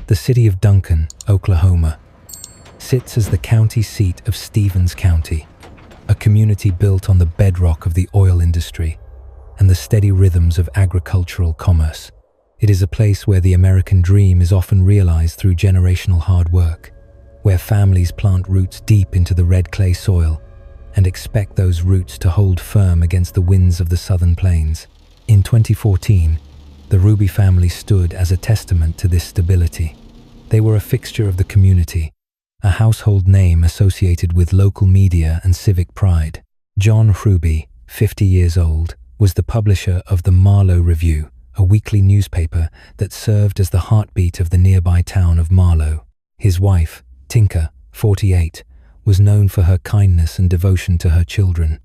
The city of Duncan, Oklahoma, sits as the county seat of Stevens County, a community built on the bedrock of the oil industry and the steady rhythms of agricultural commerce. It is a place where the American dream is often realized through generational hard work, where families plant roots deep into the red clay soil and expect those roots to hold firm against the winds of the southern plains. In 2014, the Ruby family stood as a testament to this stability. They were a fixture of the community, a household name associated with local media and civic pride. John Ruby, 50 years old, was the publisher of the Marlow Review, a weekly newspaper that served as the heartbeat of the nearby town of Marlow. His wife, Tinker, 48, was known for her kindness and devotion to her children,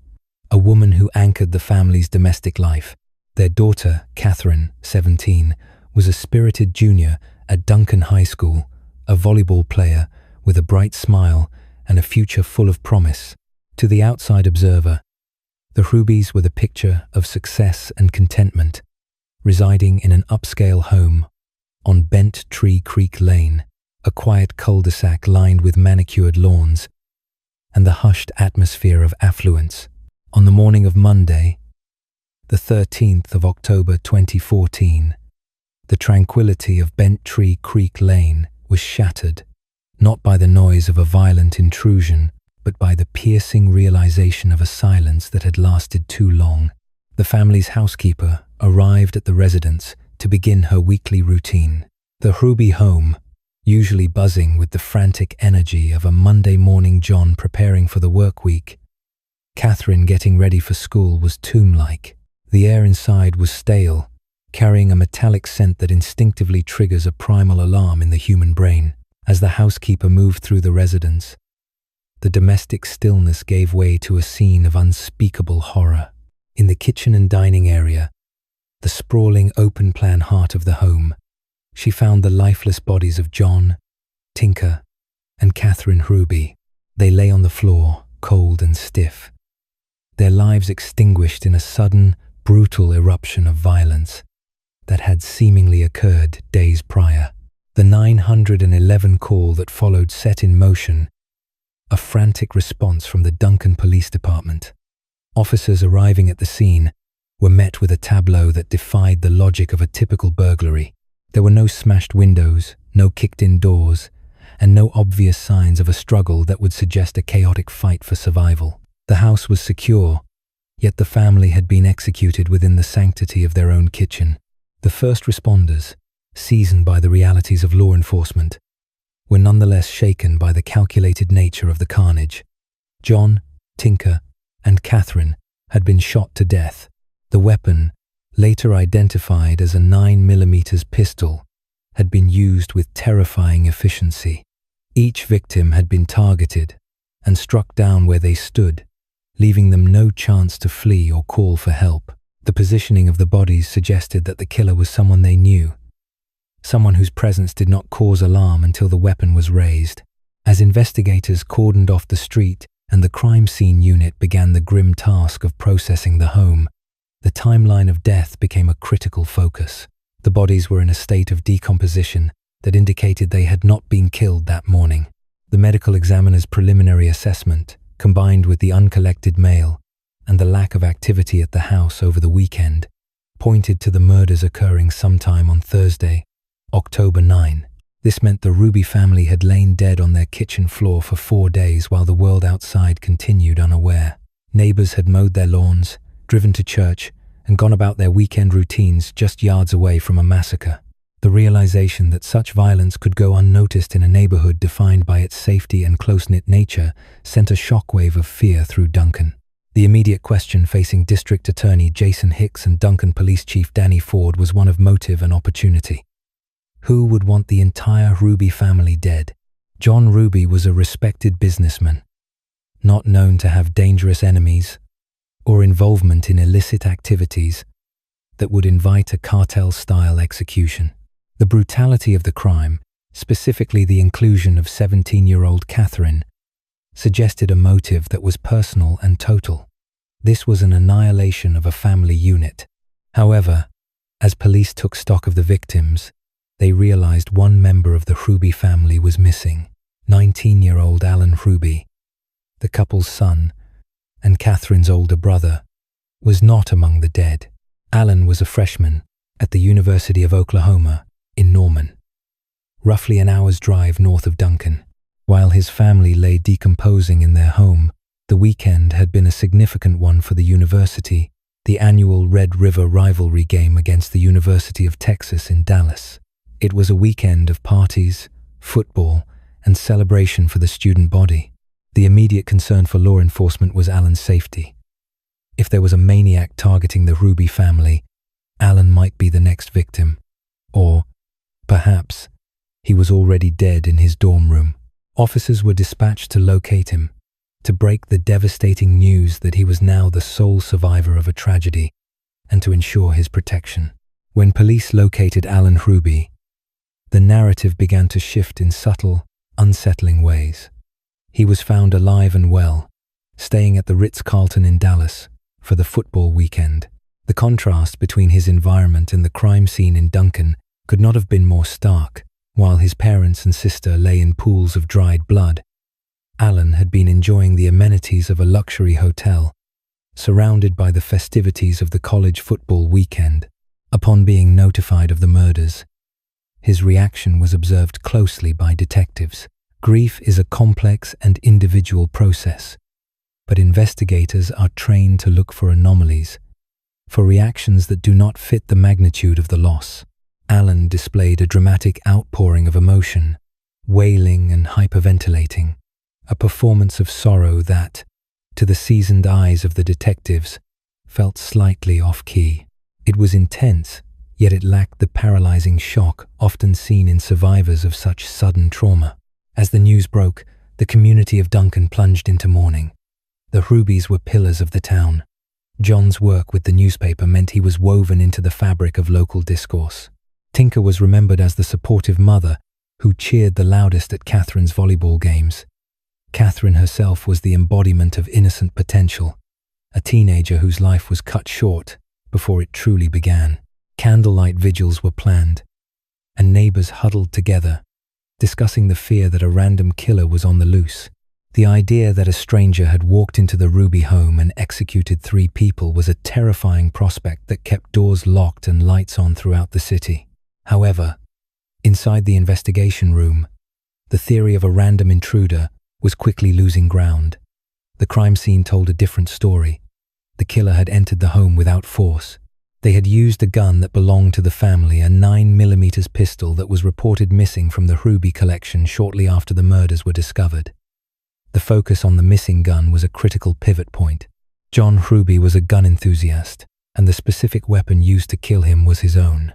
a woman who anchored the family's domestic life. Their daughter, Catherine, 17, was a spirited junior at Duncan High School, a volleyball player with a bright smile and a future full of promise. To the outside observer, the Rubys were the picture of success and contentment, residing in an upscale home on Bent Tree Creek Lane, a quiet cul-de-sac lined with manicured lawns and the hushed atmosphere of affluence. On the morning of Monday, the 13th of October 2014, the tranquility of Bent Tree Creek Lane was shattered, not by the noise of a violent intrusion, but by the piercing realization of a silence that had lasted too long. The family's housekeeper arrived at the residence to begin her weekly routine. The Ruby home, usually buzzing with the frantic energy of a Monday morning John preparing for the work week, Catherine getting ready for school, was tomb-like. The air inside was stale, carrying a metallic scent that instinctively triggers a primal alarm in the human brain. As the housekeeper moved through the residence, the domestic stillness gave way to a scene of unspeakable horror. In the kitchen and dining area, the sprawling open-plan heart of the home, she found the lifeless bodies of John, Tinker, and Catherine Ruby. They lay on the floor, cold and stiff, their lives extinguished in a sudden, brutal eruption of violence that had seemingly occurred days prior. The 911 call that followed set in motion a frantic response from the Duncan Police Department. Officers arriving at the scene were met with a tableau that defied the logic of a typical burglary. There were no smashed windows, no kicked-in doors, and no obvious signs of a struggle that would suggest a chaotic fight for survival. The house was secure, yet the family had been executed within the sanctity of their own kitchen. The first responders, seasoned by the realities of law enforcement, were nonetheless shaken by the calculated nature of the carnage. John, Tinker, and Catherine had been shot to death. The weapon, later identified as a 9mm pistol, had been used with terrifying efficiency. Each victim had been targeted and struck down where they stood, leaving them no chance to flee or call for help. The positioning of the bodies suggested that the killer was someone they knew, someone whose presence did not cause alarm until the weapon was raised. As investigators cordoned off the street and the crime scene unit began the grim task of processing the home, the timeline of death became a critical focus. The bodies were in a state of decomposition that indicated they had not been killed that morning. The medical examiner's preliminary assessment, combined with the uncollected mail and the lack of activity at the house over the weekend, pointed to the murders occurring sometime on Thursday, October 9. This meant the Ruby family had lain dead on their kitchen floor for 4 days while the world outside continued unaware. Neighbors had mowed their lawns, driven to church, and gone about their weekend routines just yards away from a massacre. The realization that such violence could go unnoticed in a neighborhood defined by its safety and close-knit nature sent a shockwave of fear through Duncan. The immediate question facing District Attorney Jason Hicks and Duncan Police Chief Danny Ford was one of motive and opportunity. Who would want the entire Ruby family dead? John Ruby was a respected businessman, not known to have dangerous enemies or involvement in illicit activities that would invite a cartel-style execution. The brutality of the crime, specifically the inclusion of 17-year-old Catherine, suggested a motive that was personal and total. This was an annihilation of a family unit. However, as police took stock of the victims, they realized one member of the Hruby family was missing. 19-year-old Alan Hruby, the couple's son and Catherine's older brother, was not among the dead. Alan was a freshman at the University of Oklahoma in Norman, roughly an hour's drive north of Duncan. While his family lay decomposing in their home, the weekend had been a significant one for the university, the annual Red River rivalry game against the University of Texas in Dallas. It was a weekend of parties, football, and celebration for the student body. The immediate concern for law enforcement was Alan's safety. If there was a maniac targeting the Hruby family, Alan might be the next victim. Or, perhaps, he was already dead in his dorm room. Officers were dispatched to locate him, to break the devastating news that he was now the sole survivor of a tragedy, and to ensure his protection. When police located Alan Hruby, the narrative began to shift in subtle, unsettling ways. He was found alive and well, staying at the Ritz-Carlton in Dallas for the football weekend. The contrast between his environment and the crime scene in Duncan could not have been more stark. While his parents and sister lay in pools of dried blood, Alan had been enjoying the amenities of a luxury hotel, surrounded by the festivities of the college football weekend. Upon being notified of the murders, his reaction was observed closely by detectives. Grief is a complex and individual process, but investigators are trained to look for anomalies, for reactions that do not fit the magnitude of the loss. Alan displayed a dramatic outpouring of emotion, wailing and hyperventilating, a performance of sorrow that, to the seasoned eyes of the detectives, felt slightly off-key. It was intense, yet it lacked the paralyzing shock often seen in survivors of such sudden trauma. As the news broke, the community of Duncan plunged into mourning. The Hrubys were pillars of the town. John's work with the newspaper meant he was woven into the fabric of local discourse. Tinker was remembered as the supportive mother who cheered the loudest at Catherine's volleyball games. Catherine herself was the embodiment of innocent potential, a teenager whose life was cut short before it truly began. Candlelight vigils were planned, and neighbors huddled together, discussing the fear that a random killer was on the loose. The idea that a stranger had walked into the Hruby home and executed 3 people was a terrifying prospect that kept doors locked and lights on throughout the city. However, inside the investigation room, the theory of a random intruder was quickly losing ground. The crime scene told a different story. The killer had entered the home without force. They had used a gun that belonged to the family, a 9mm pistol that was reported missing from the Hruby collection shortly after the murders were discovered. The focus on the missing gun was a critical pivot point. John Hruby was a gun enthusiast, and the specific weapon used to kill him was his own.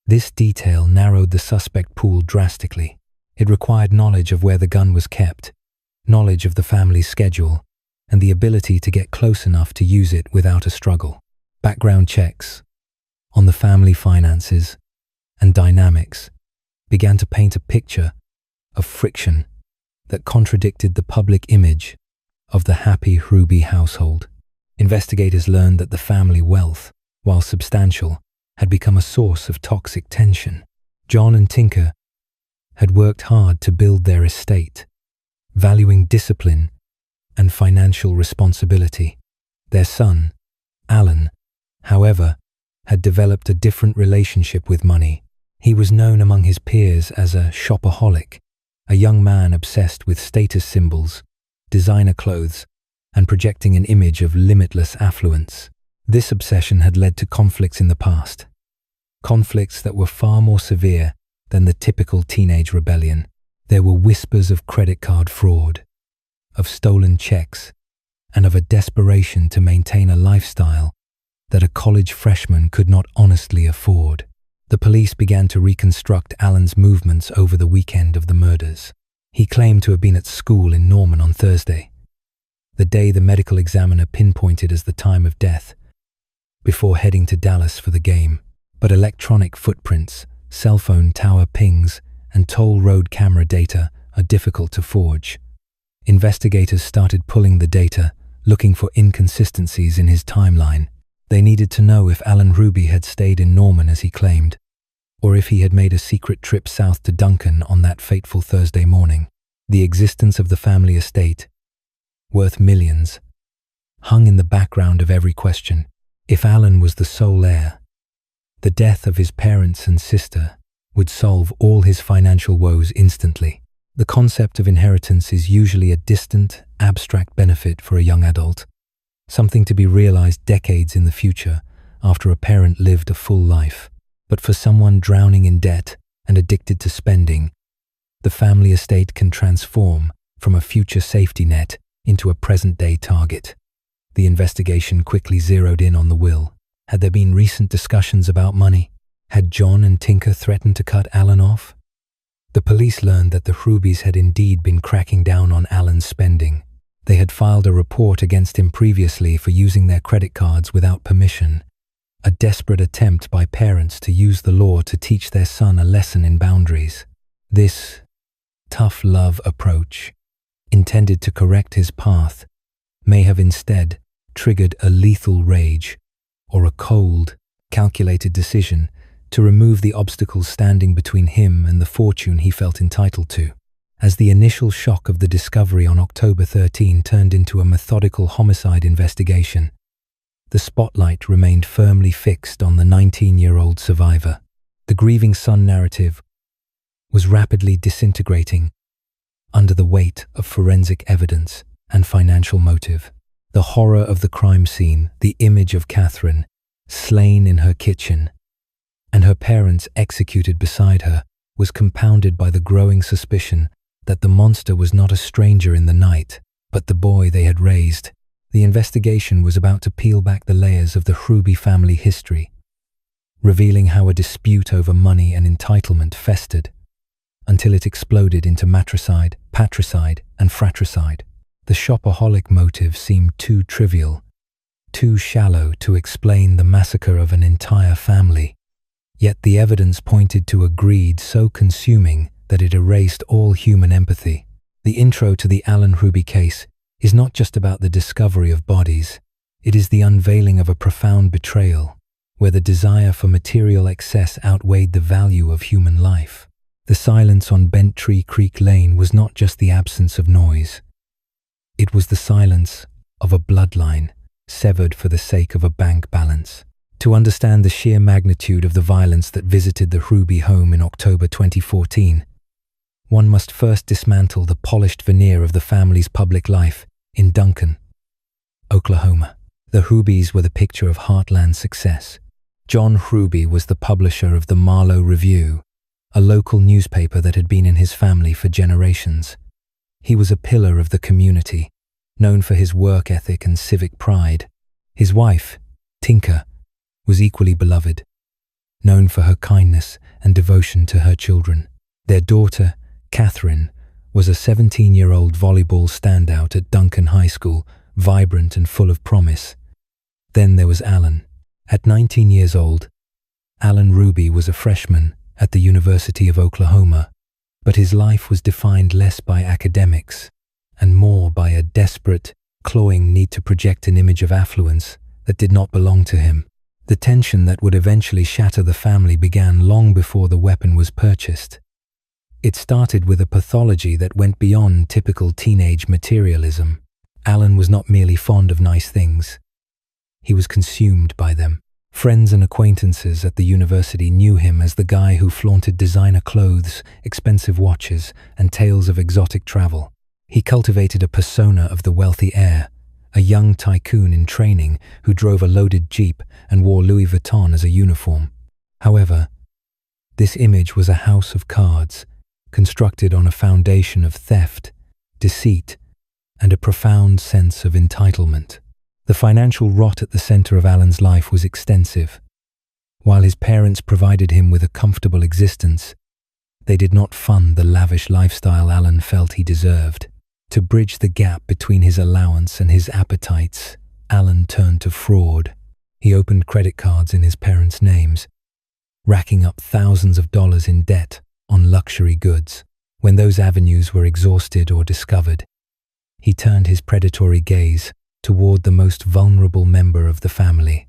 This detail narrowed the suspect pool drastically. It required knowledge of where the gun was kept, knowledge of the family's schedule, and the ability to get close enough to use it without a struggle. Background checks on the family finances and dynamics began to paint a picture of friction that contradicted the public image of the happy Hruby household. Investigators learned that the family wealth, while substantial, had become a source of toxic tension. John and Tinker had worked hard to build their estate, valuing discipline and financial responsibility. Their son, Alan, however, had developed a different relationship with money. He was known among his peers as a shopaholic, a young man obsessed with status symbols, designer clothes, and projecting an image of limitless affluence. This obsession had led to conflicts in the past, conflicts that were far more severe than the typical teenage rebellion. There were whispers of credit card fraud, of stolen checks, and of a desperation to maintain a lifestyle that a college freshman could not honestly afford. The police began to reconstruct Alan's movements over the weekend of the murders. He claimed to have been at school in Norman on Thursday, the day the medical examiner pinpointed as the time of death, before heading to Dallas for the game. But electronic footprints, cell phone tower pings, and toll road camera data are difficult to forge. Investigators started pulling the data, looking for inconsistencies in his timeline. They needed to know if Alan Hruby had stayed in Norman as he claimed. or if he had made a secret trip south to Duncan on that fateful Thursday morning. The existence of the family estate, worth millions, hung in the background of every question. If Alan was the sole heir, the death of his parents and sister would solve all his financial woes instantly. The concept of inheritance is usually a distant, abstract benefit for a young adult, something to be realized decades in the future after a parent lived a full life. But for someone drowning in debt and addicted to spending, the family estate can transform from a future safety net into a present-day target. The investigation quickly zeroed in on the will. Had there been recent discussions about money? Had John and Tinker threatened to cut Alan off? The police learned that the Hrubys had indeed been cracking down on Alan's spending. They had filed a report against him previously for using their credit cards without permission, a desperate attempt by parents to use the law to teach their son a lesson in boundaries. This tough love approach, intended to correct his path, may have instead triggered a lethal rage or a cold, calculated decision to remove the obstacles standing between him and the fortune he felt entitled to. As the initial shock of the discovery on October 13 turned into a methodical homicide investigation, the spotlight remained firmly fixed on the 19-year-old survivor. The grieving son narrative was rapidly disintegrating under the weight of forensic evidence and financial motive. The horror of the crime scene, the image of Catherine, slain in her kitchen, and her parents executed beside her, was compounded by the growing suspicion that the monster was not a stranger in the night, but the boy they had raised. The investigation was about to peel back the layers of the Hruby family history, revealing how a dispute over money and entitlement festered until it exploded into matricide, patricide, and fratricide. The shopaholic motive seemed too trivial, too shallow to explain the massacre of an entire family. Yet the evidence pointed to a greed so consuming that it erased all human empathy. The intro to the Alan Hruby case is not just about the discovery of bodies, it is the unveiling of a profound betrayal, where the desire for material excess outweighed the value of human life. The silence on Bent Tree Creek Lane was not just the absence of noise. It was the silence of a bloodline severed for the sake of a bank balance. To understand the sheer magnitude of the violence that visited the Hruby home in October 2014, one must first dismantle the polished veneer of the family's public life in Duncan, Oklahoma. The Hrubys were the picture of heartland success. John Hruby was the publisher of the Marlow Review, a local newspaper that had been in his family for generations. He was a pillar of the community, known for his work ethic and civic pride. His wife, Tinker, was equally beloved, known for her kindness and devotion to her children. Their daughter, Catherine, was a 17-year-old volleyball standout at Duncan High School, vibrant and full of promise. Then there was Alan. At 19 years old, Alan Hruby was a freshman at the University of Oklahoma, but his life was defined less by academics and more by a desperate, clawing need to project an image of affluence that did not belong to him. The tension that would eventually shatter the family began long before the weapon was purchased. It started with a pathology that went beyond typical teenage materialism. Alan was not merely fond of nice things. He was consumed by them. Friends and acquaintances at the university knew him as the guy who flaunted designer clothes, expensive watches, and tales of exotic travel. He cultivated a persona of the wealthy heir, a young tycoon in training who drove a loaded jeep and wore Louis Vuitton as a uniform. However, this image was a house of cards, constructed on a foundation of theft, deceit, and a profound sense of entitlement. The financial rot at the center of Alan's life was extensive. While his parents provided him with a comfortable existence, they did not fund the lavish lifestyle Alan felt he deserved. To bridge the gap between his allowance and his appetites, Alan turned to fraud. He opened credit cards in his parents' names, racking up thousands of dollars in debt on luxury goods. When those avenues were exhausted or discovered, he turned his predatory gaze toward the most vulnerable member of the family,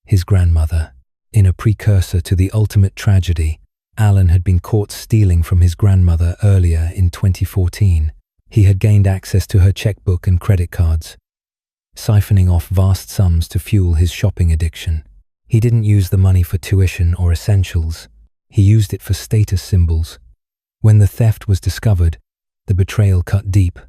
his grandmother. In a precursor to the ultimate tragedy, Alan had been caught stealing from his grandmother earlier in 2014. He had gained access to her checkbook and credit cards, siphoning off vast sums to fuel his shopping addiction. He didn't use the money for tuition or essentials. He used it for status symbols. When the theft was discovered, the betrayal cut deep.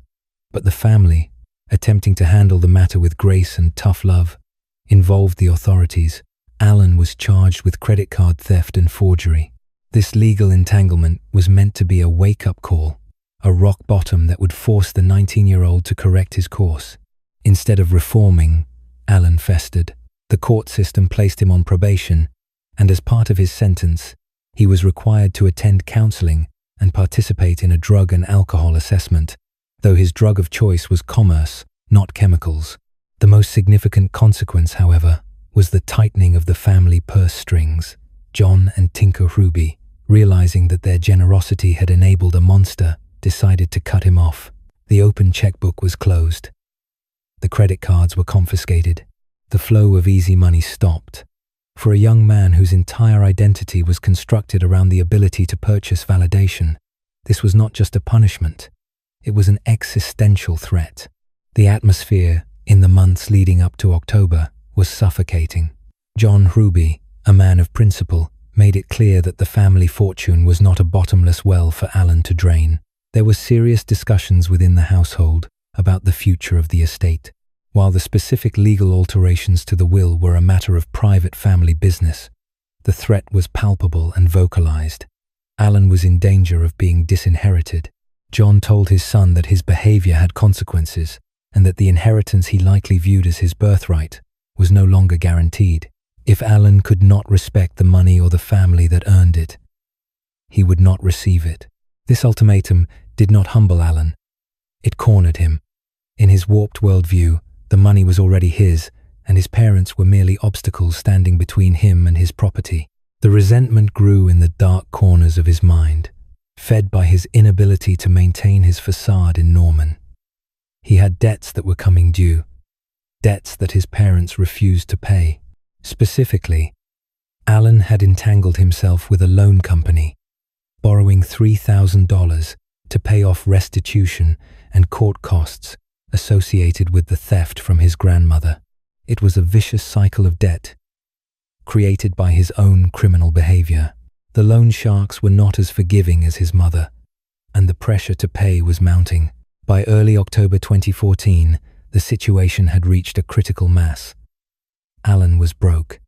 But the family, attempting to handle the matter with grace and tough love, involved the authorities. Alan was charged with credit card theft and forgery. This legal entanglement was meant to be a wake-up call, a rock bottom that would force the 19-year-old to correct his course. Instead of reforming, Alan festered. The court system placed him on probation, and as part of his sentence, he was required to attend counseling and participate in a drug and alcohol assessment, though his drug of choice was commerce, not chemicals. The most significant consequence, however, was the tightening of the family purse strings. John and Tinker Ruby, realizing that their generosity had enabled a monster, decided to cut him off. The open checkbook was closed. The credit cards were confiscated. The flow of easy money stopped. For a young man whose entire identity was constructed around the ability to purchase validation, this was not just a punishment. It was an existential threat. The atmosphere, in the months leading up to October, was suffocating. John Ruby, a man of principle, made it clear that the family fortune was not a bottomless well for Alan to drain. There were serious discussions within the household about the future of the estate. While the specific legal alterations to the will were a matter of private family business, the threat was palpable and vocalized. Alan was in danger of being disinherited. John told his son that his behavior had consequences and that the inheritance he likely viewed as his birthright was no longer guaranteed. If Alan could not respect the money or the family that earned it, he would not receive it. This ultimatum did not humble Alan. It cornered him. In his warped worldview, the money was already his, and his parents were merely obstacles standing between him and his property. The resentment grew in the dark corners of his mind, fed by his inability to maintain his facade in Norman. He had debts that were coming due, debts that his parents refused to pay. Specifically, Alan had entangled himself with a loan company, borrowing $3,000 to pay off restitution and court costs associated with the theft from his grandmother. It was a vicious cycle of debt, created by his own criminal behavior. The loan sharks were not as forgiving as his mother, and the pressure to pay was mounting. By early October 2014, the situation had reached a critical mass. Alan was broke.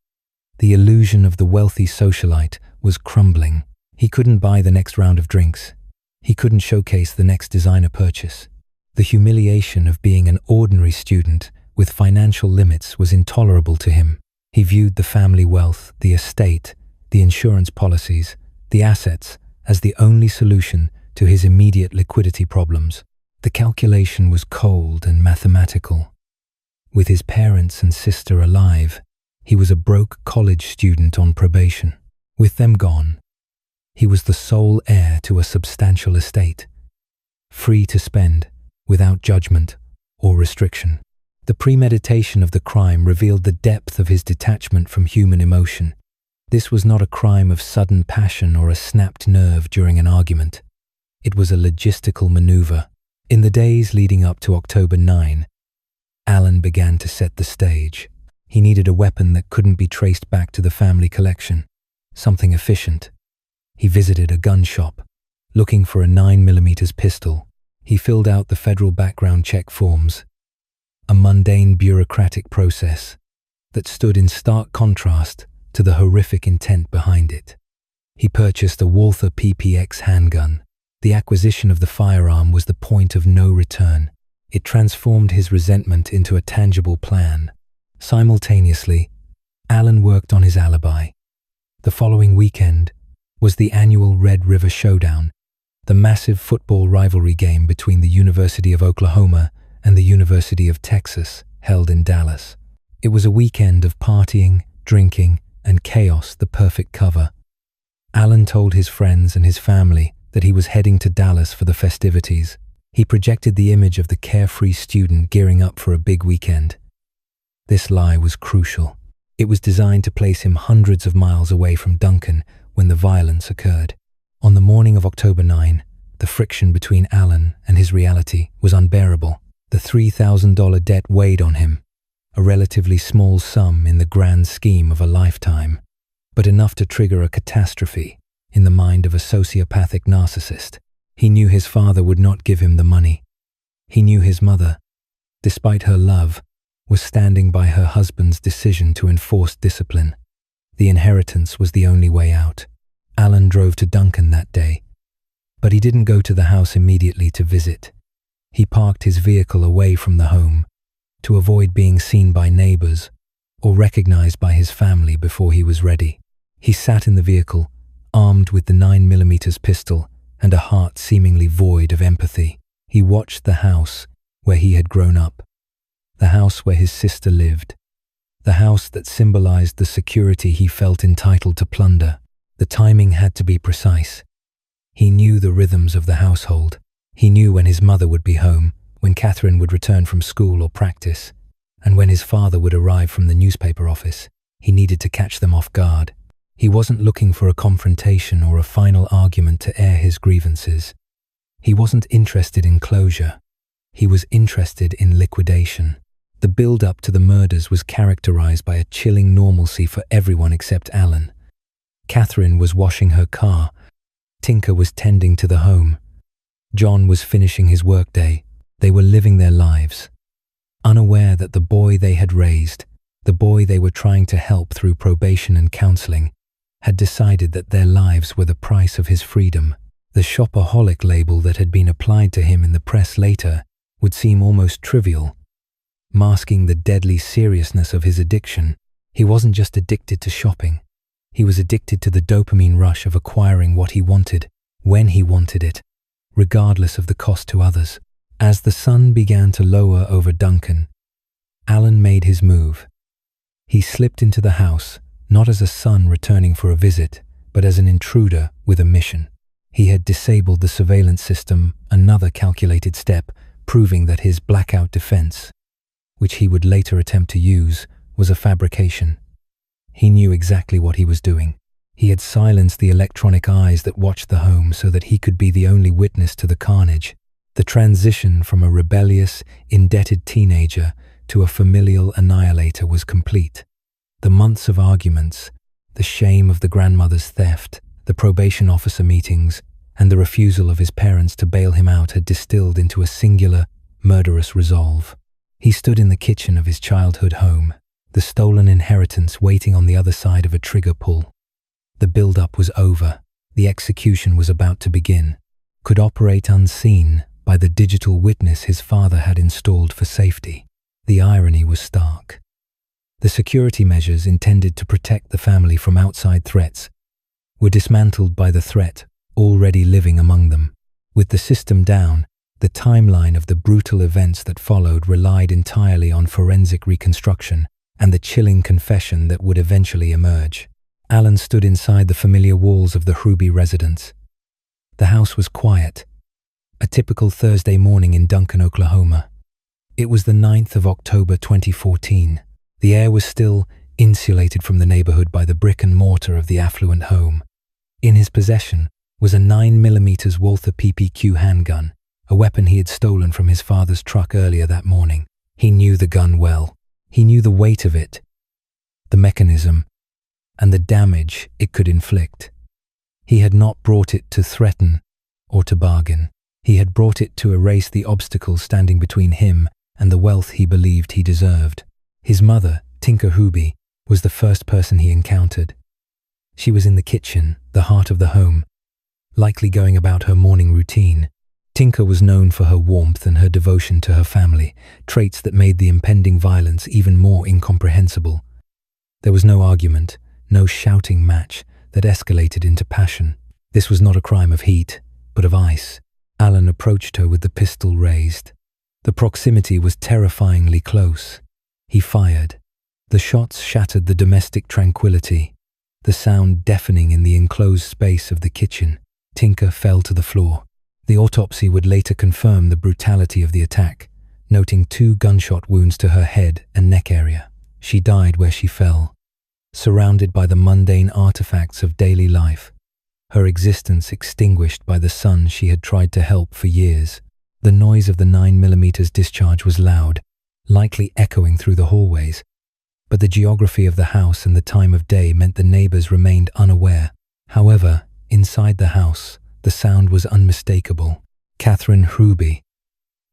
The illusion of the wealthy socialite was crumbling. He couldn't buy the next round of drinks. He couldn't showcase the next designer purchase. The humiliation of being an ordinary student with financial limits was intolerable to him. He viewed the family wealth, the estate, the insurance policies, the assets as the only solution to his immediate liquidity problems. The calculation was cold and mathematical. With his parents and sister alive, he was a broke college student on probation. With them gone, he was the sole heir to a substantial estate, free to spend, without judgment or restriction. The premeditation of the crime revealed the depth of his detachment from human emotion. This was not a crime of sudden passion or a snapped nerve during an argument. It was a logistical maneuver. In the days leading up to October 9, Alan began to set the stage. He needed a weapon that couldn't be traced back to the family collection, something efficient. He visited a gun shop, looking for a 9mm pistol. He filled out the federal background check forms, a mundane bureaucratic process that stood in stark contrast to the horrific intent behind it. He purchased a Walther PPX handgun. The acquisition of the firearm was the point of no return. It transformed his resentment into a tangible plan. Simultaneously, Alan worked on his alibi. The following weekend was the annual Red River Showdown, the massive football rivalry game between the University of Oklahoma and the University of Texas, held in Dallas. It was a weekend of partying, drinking, and chaos, the perfect cover. Alan told his friends and his family that he was heading to Dallas for the festivities. He projected the image of the carefree student gearing up for a big weekend. This lie was crucial. It was designed to place him hundreds of miles away from Duncan, when the violence occurred. On the morning of October 9, the friction between Alan and his reality was unbearable. The $3,000 debt weighed on him, a relatively small sum in the grand scheme of a lifetime, but enough to trigger a catastrophe in the mind of a sociopathic narcissist. He knew his father would not give him the money. He knew his mother, despite her love, was standing by her husband's decision to enforce discipline. The inheritance was the only way out. Alan drove to Duncan that day, but he didn't go to the house immediately to visit. He parked his vehicle away from the home to avoid being seen by neighbors or recognized by his family before he was ready. He sat in the vehicle, armed with the 9mm pistol and a heart seemingly void of empathy. He watched the house where he had grown up, the house where his sister lived, the house that symbolized the security he felt entitled to plunder. The timing had to be precise. He knew the rhythms of the household. He knew when his mother would be home, when Catherine would return from school or practice, and when his father would arrive from the newspaper office. He needed to catch them off guard. He wasn't looking for a confrontation or a final argument to air his grievances. He wasn't interested in closure. He was interested in liquidation. The build-up to the murders was characterized by a chilling normalcy for everyone except Alan. Catherine was washing her car. Tinker was tending to the home. John was finishing his workday. They were living their lives, unaware that the boy they had raised, the boy they were trying to help through probation and counseling, had decided that their lives were the price of his freedom. The shopaholic label that had been applied to him in the press later would seem almost trivial, masking the deadly seriousness of his addiction. He wasn't just addicted to shopping. He was addicted to the dopamine rush of acquiring what he wanted, when he wanted it, regardless of the cost to others. As the sun began to lower over Duncan, Alan made his move. He slipped into the house, not as a son returning for a visit, but as an intruder with a mission. He had disabled the surveillance system, another calculated step, proving that his blackout defense, which he would later attempt to use, was a fabrication. He knew exactly what he was doing. He had silenced the electronic eyes that watched the home so that he could be the only witness to the carnage. The transition from a rebellious, indebted teenager to a familial annihilator was complete. The months of arguments, the shame of the grandmother's theft, the probation officer meetings, and the refusal of his parents to bail him out had distilled into a singular, murderous resolve. He stood in the kitchen of his childhood home, the stolen inheritance waiting on the other side of a trigger pull. The build-up was over. The execution was about to begin. Could operate unseen by the digital witness his father had installed for safety. The irony was stark. The security measures intended to protect the family from outside threats were dismantled by the threat already living among them. With the system down, the timeline of the brutal events that followed relied entirely on forensic reconstruction and the chilling confession that would eventually emerge. Alan stood inside the familiar walls of the Hruby residence. The house was quiet, a typical Thursday morning in Duncan, Oklahoma. It was the 9th of October 2014. The air was still, insulated from the neighborhood by the brick and mortar of the affluent home. In his possession was a 9mm Walther PPQ handgun, a weapon he had stolen from his father's truck earlier that morning. He knew the gun well. He knew the weight of it, the mechanism, and the damage it could inflict. He had not brought it to threaten or to bargain. He had brought it to erase the obstacles standing between him and the wealth he believed he deserved. His mother, Tinker Hruby, was the first person he encountered. She was in the kitchen, the heart of the home, likely going about her morning routine. Tinker was known for her warmth and her devotion to her family, traits that made the impending violence even more incomprehensible. There was no argument, no shouting match that escalated into passion. This was not a crime of heat, but of ice. Alan approached her with the pistol raised. The proximity was terrifyingly close. He fired. The shots shattered the domestic tranquility, the sound deafening in the enclosed space of the kitchen. Tinker fell to the floor. The autopsy would later confirm the brutality of the attack, noting 2 gunshot wounds to her head and neck area. She died where she fell, surrounded by the mundane artifacts of daily life, her existence extinguished by the son she had tried to help for years. The noise of the 9mm discharge was loud, likely echoing through the hallways, but the geography of the house and the time of day meant the neighbors remained unaware. However, inside the house, the sound was unmistakable. Catherine Hruby,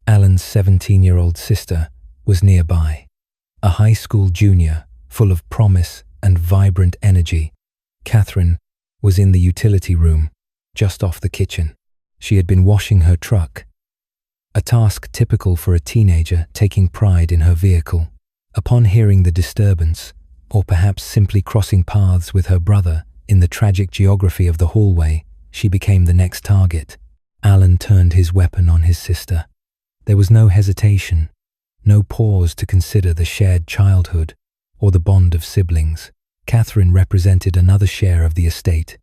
Alan's 17-year-old sister, was nearby. A high school junior, full of promise and vibrant energy, Catherine was in the utility room, just off the kitchen. She had been washing her truck, a task typical for a teenager taking pride in her vehicle. Upon hearing the disturbance, or perhaps simply crossing paths with her brother in the tragic geography of the hallway, she became the next target. Alan turned his weapon on his sister. There was no hesitation, no pause to consider the shared childhood or the bond of siblings. Catherine represented another share of the estate,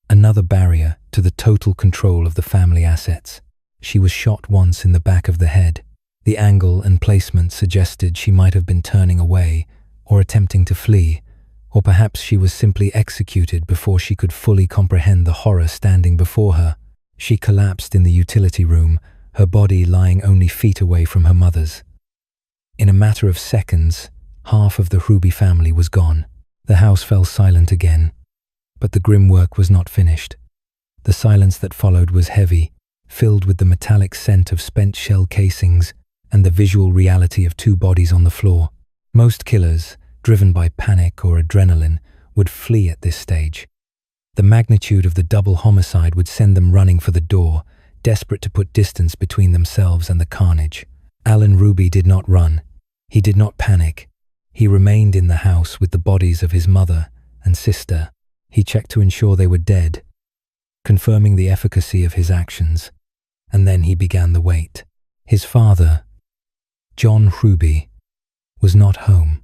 another barrier to the total control of the family assets. She was shot once in the back of the head. The angle and placement suggested she might have been turning away or attempting to flee, or perhaps she was simply executed before she could fully comprehend the horror standing before her. She collapsed in the utility room, her body lying only feet away from her mother's. In a matter of seconds, half of the Hruby family was gone. The house fell silent again, but the grim work was not finished. The silence that followed was heavy, filled with the metallic scent of spent shell casings and the visual reality of two bodies on the floor. Most killers, driven by panic or adrenaline, would flee at this stage. The magnitude of the double homicide would send them running for the door, desperate to put distance between themselves and the carnage. Alan Hruby did not run. He did not panic. He remained in the house with the bodies of his mother and sister. He checked to ensure they were dead, confirming the efficacy of his actions, and then he began the wait. His father, John Hruby, was not home.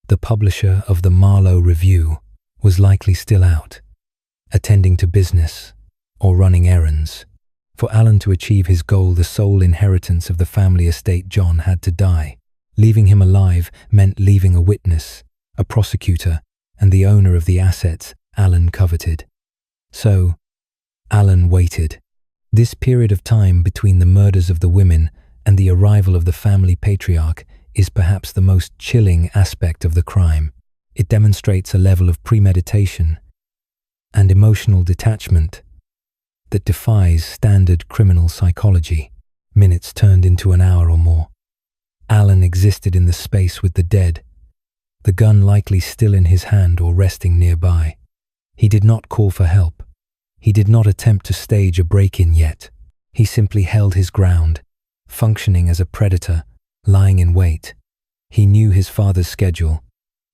The publisher of the Marlowe Review was likely still out, attending to business or running errands. For Alan to achieve his goal, the sole inheritance of the family estate, John had to die. Leaving him alive meant leaving a witness, a prosecutor, and the owner of the assets Alan coveted. So, Alan waited. This period of time between the murders of the women and the arrival of the family patriarch is perhaps the most chilling aspect of the crime. It demonstrates a level of premeditation and emotional detachment that defies standard criminal psychology. Minutes turned into an hour or more. Alan existed in the space with the dead, the gun likely still in his hand or resting nearby. He did not call for help. He did not attempt to stage a break-in yet. He simply held his ground, functioning as a predator, lying in wait. He knew his father's schedule.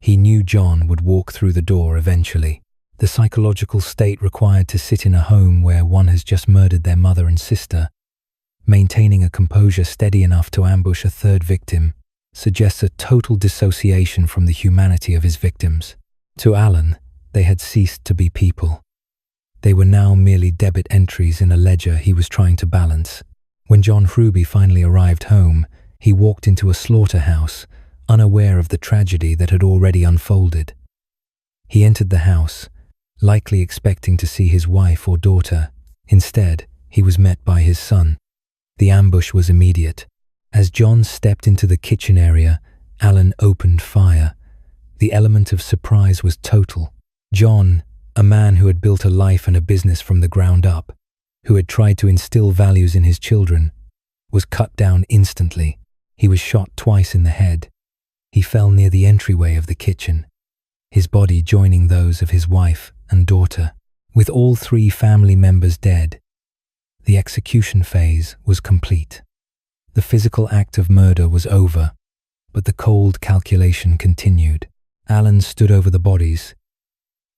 He knew John would walk through the door eventually. The psychological state required to sit in a home where one has just murdered their mother and sister, maintaining a composure steady enough to ambush a third victim, suggests a total dissociation from the humanity of his victims. To Alan, they had ceased to be people. They were now merely debit entries in a ledger he was trying to balance. When John Hruby finally arrived home, he walked into a slaughterhouse, unaware of the tragedy that had already unfolded. He entered the house, likely expecting to see his wife or daughter. Instead, he was met by his son. The ambush was immediate. As John stepped into the kitchen area, Alan opened fire. The element of surprise was total. John, a man who had built a life and a business from the ground up, who had tried to instill values in his children, was cut down instantly. He was shot twice in the head. He fell near the entryway of the kitchen, his body joining those of his wife and daughter. With all three family members dead, the execution phase was complete. The physical act of murder was over, but the cold calculation continued. Alan stood over the bodies,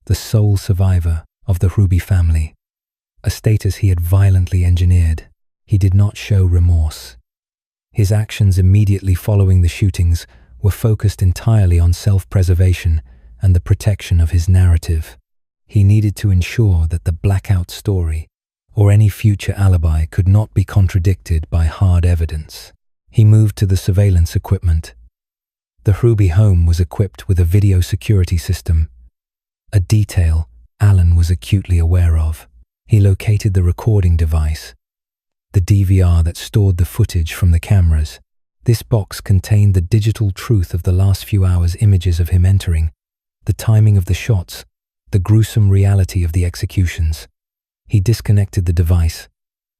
the sole survivor of the Hruby family, a status he had violently engineered. He did not show remorse. His actions immediately following the shootings were focused entirely on self-preservation and the protection of his narrative. He needed to ensure that the blackout story or any future alibi could not be contradicted by hard evidence. He moved to the surveillance equipment. The Ruby home was equipped with a video security system, a detail Alan was acutely aware of. He located the recording device, the DVR that stored the footage from the cameras. This box contained the digital truth of the last few hours' images of him entering, the timing of the shots, the gruesome reality of the executions. He disconnected the device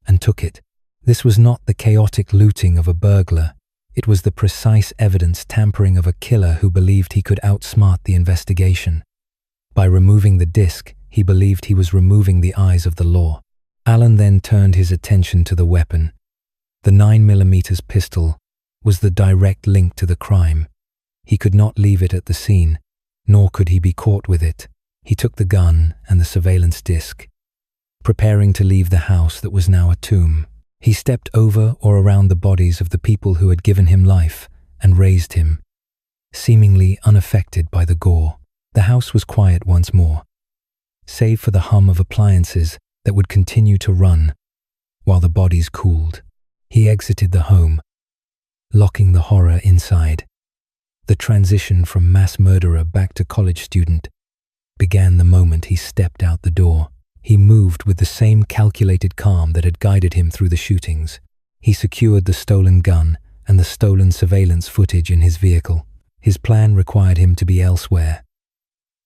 and took it. This was not the chaotic looting of a burglar. It was the precise evidence tampering of a killer who believed he could outsmart the investigation. By removing the disc, he believed he was removing the eyes of the law. Alan then turned his attention to the weapon. The 9mm pistol was the direct link to the crime. He could not leave it at the scene, nor could he be caught with it. He took the gun and the surveillance disc, preparing to leave the house that was now a tomb. He stepped over or around the bodies of the people who had given him life and raised him, seemingly unaffected by the gore. The house was quiet once more, save for the hum of appliances that would continue to run while the bodies cooled. He exited the home, locking the horror inside. The transition from mass murderer back to college student began the moment he stepped out the door. He moved with the same calculated calm that had guided him through the shootings. He secured the stolen gun and the stolen surveillance footage in his vehicle. His plan required him to be elsewhere,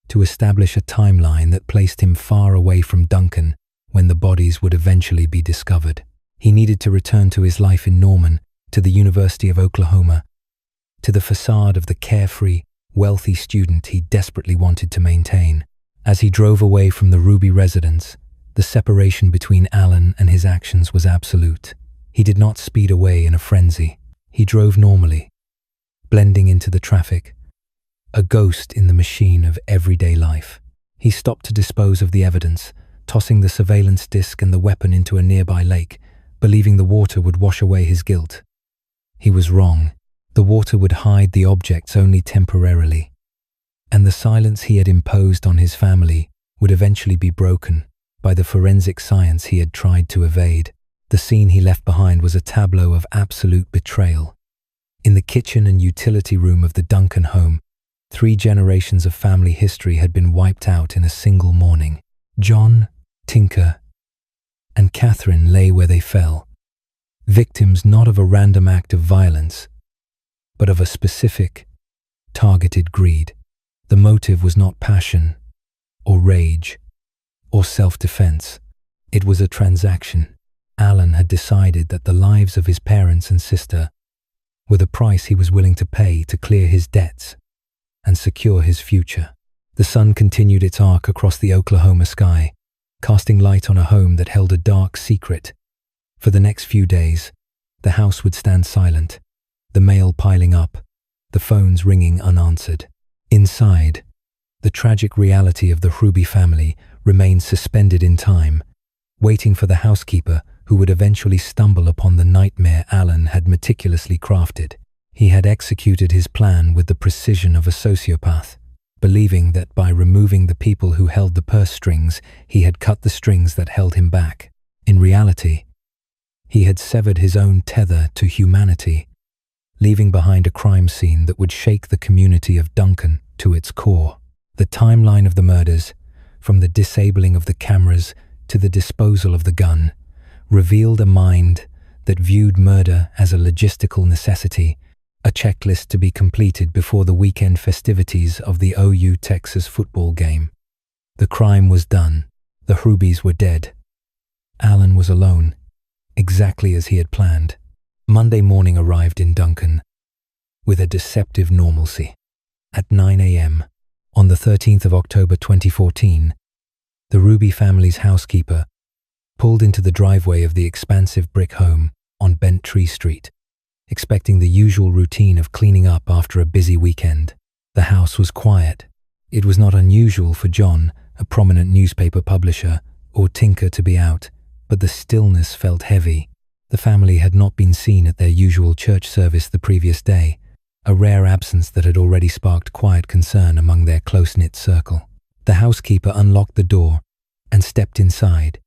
to establish a timeline that placed him far away from Duncan when the bodies would eventually be discovered. He needed to return to his life in Norman, to the University of Oklahoma, to the facade of the carefree, wealthy student he desperately wanted to maintain. As he drove away from the Ruby residence, the separation between Alan and his actions was absolute. He did not speed away in a frenzy. He drove normally, blending into the traffic, a ghost in the machine of everyday life. He stopped to dispose of the evidence, tossing the surveillance disc and the weapon into a nearby lake, believing the water would wash away his guilt. He was wrong. The water would hide the objects only temporarily, and the silence he had imposed on his family would eventually be broken by the forensic science he had tried to evade. The scene he left behind was a tableau of absolute betrayal. In the kitchen and utility room of the Duncan home, 3 generations of family history had been wiped out in a single morning. John, Tinker, and Catherine lay where they fell, victims not of a random act of violence, but of a specific, targeted greed. The motive was not passion, or rage, or self-defense. It was a transaction. Alan had decided that the lives of his parents and sister were the price he was willing to pay to clear his debts and secure his future. The sun continued its arc across the Oklahoma sky, casting light on a home that held a dark secret. For the next few days, the house would stand silent, the mail piling up, the phones ringing unanswered. Inside, the tragic reality of the Ruby family remained suspended in time, waiting for the housekeeper who would eventually stumble upon the nightmare Alan had meticulously crafted. He had executed his plan with the precision of a sociopath, believing that by removing the people who held the purse strings, he had cut the strings that held him back. In reality, he had severed his own tether to humanity, leaving behind a crime scene that would shake the community of Duncan to its core. The timeline of the murders, from the disabling of the cameras to the disposal of the gun, revealed a mind that viewed murder as a logistical necessity, a checklist to be completed before the weekend festivities of the OU Texas football game. The crime was done. The Rubies were dead. Alan was alone, exactly as he had planned. Monday morning arrived in Duncan with a deceptive normalcy. At 9 a.m., on the 13th of October 2014, the Ruby family's housekeeper pulled into the driveway of the expansive brick home on Bent Tree Street, expecting the usual routine of cleaning up after a busy weekend. The house was quiet. It was not unusual for John, a prominent newspaper publisher, or Tinker to be out, but the stillness felt heavy. The family had not been seen at their usual church service the previous day, a rare absence that had already sparked quiet concern among their close-knit circle. The housekeeper unlocked the door and stepped inside,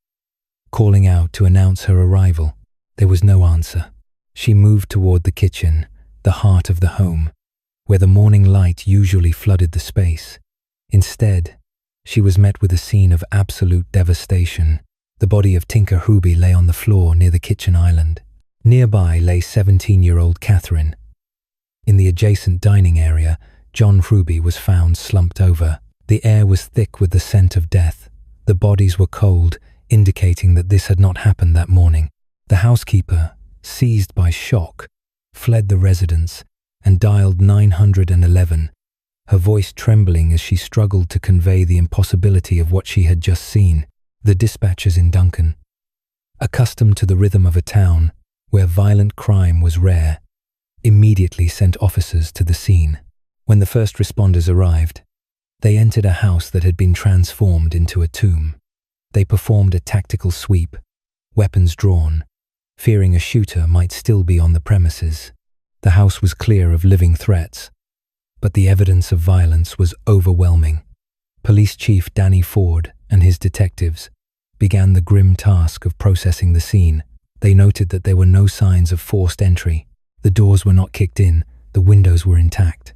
calling out to announce her arrival. There was no answer. She moved toward the kitchen, the heart of the home, where the morning light usually flooded the space. Instead, she was met with a scene of absolute devastation. The body of Tinker Hruby lay on the floor near the kitchen island. Nearby lay 17-year-old Catherine. In the adjacent dining area, John Hruby was found slumped over. The air was thick with the scent of death. The bodies were cold, indicating that this had not happened that morning. The housekeeper, seized by shock, fled the residence and dialed 911, her voice trembling as she struggled to convey the impossibility of what she had just seen. The dispatchers in Duncan, accustomed to the rhythm of a town where violent crime was rare, immediately sent officers to the scene. When the first responders arrived, they entered a house that had been transformed into a tomb. They performed a tactical sweep, weapons drawn, fearing a shooter might still be on the premises. The house was clear of living threats, but the evidence of violence was overwhelming. Police Chief Danny Ford and his detectives began the grim task of processing the scene. They noted that there were no signs of forced entry. The doors were not kicked in, the windows were intact.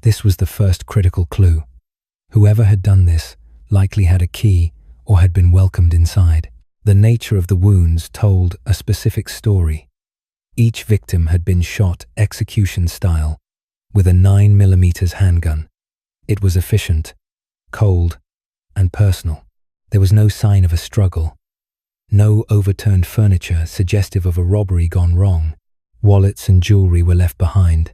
This was the first critical clue. Whoever had done this likely had a key or had been welcomed inside. The nature of the wounds told a specific story. Each victim had been shot execution style with a 9mm handgun. It was efficient, cold, and personal. There was no sign of a struggle. No overturned furniture suggestive of a robbery gone wrong. Wallets and jewelry were left behind.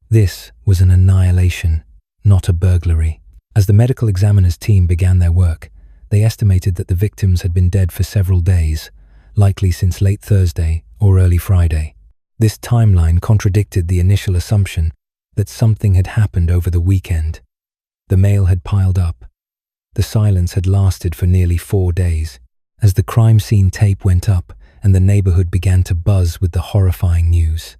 This was an annihilation, not a burglary. As the medical examiner's team began their work, they estimated that the victims had been dead for several days, likely since late Thursday or early Friday. This timeline contradicted the initial assumption that something had happened over the weekend. The mail had piled up. The silence had lasted for nearly 4 days. As the crime scene tape went up and the neighborhood began to buzz with the horrifying news,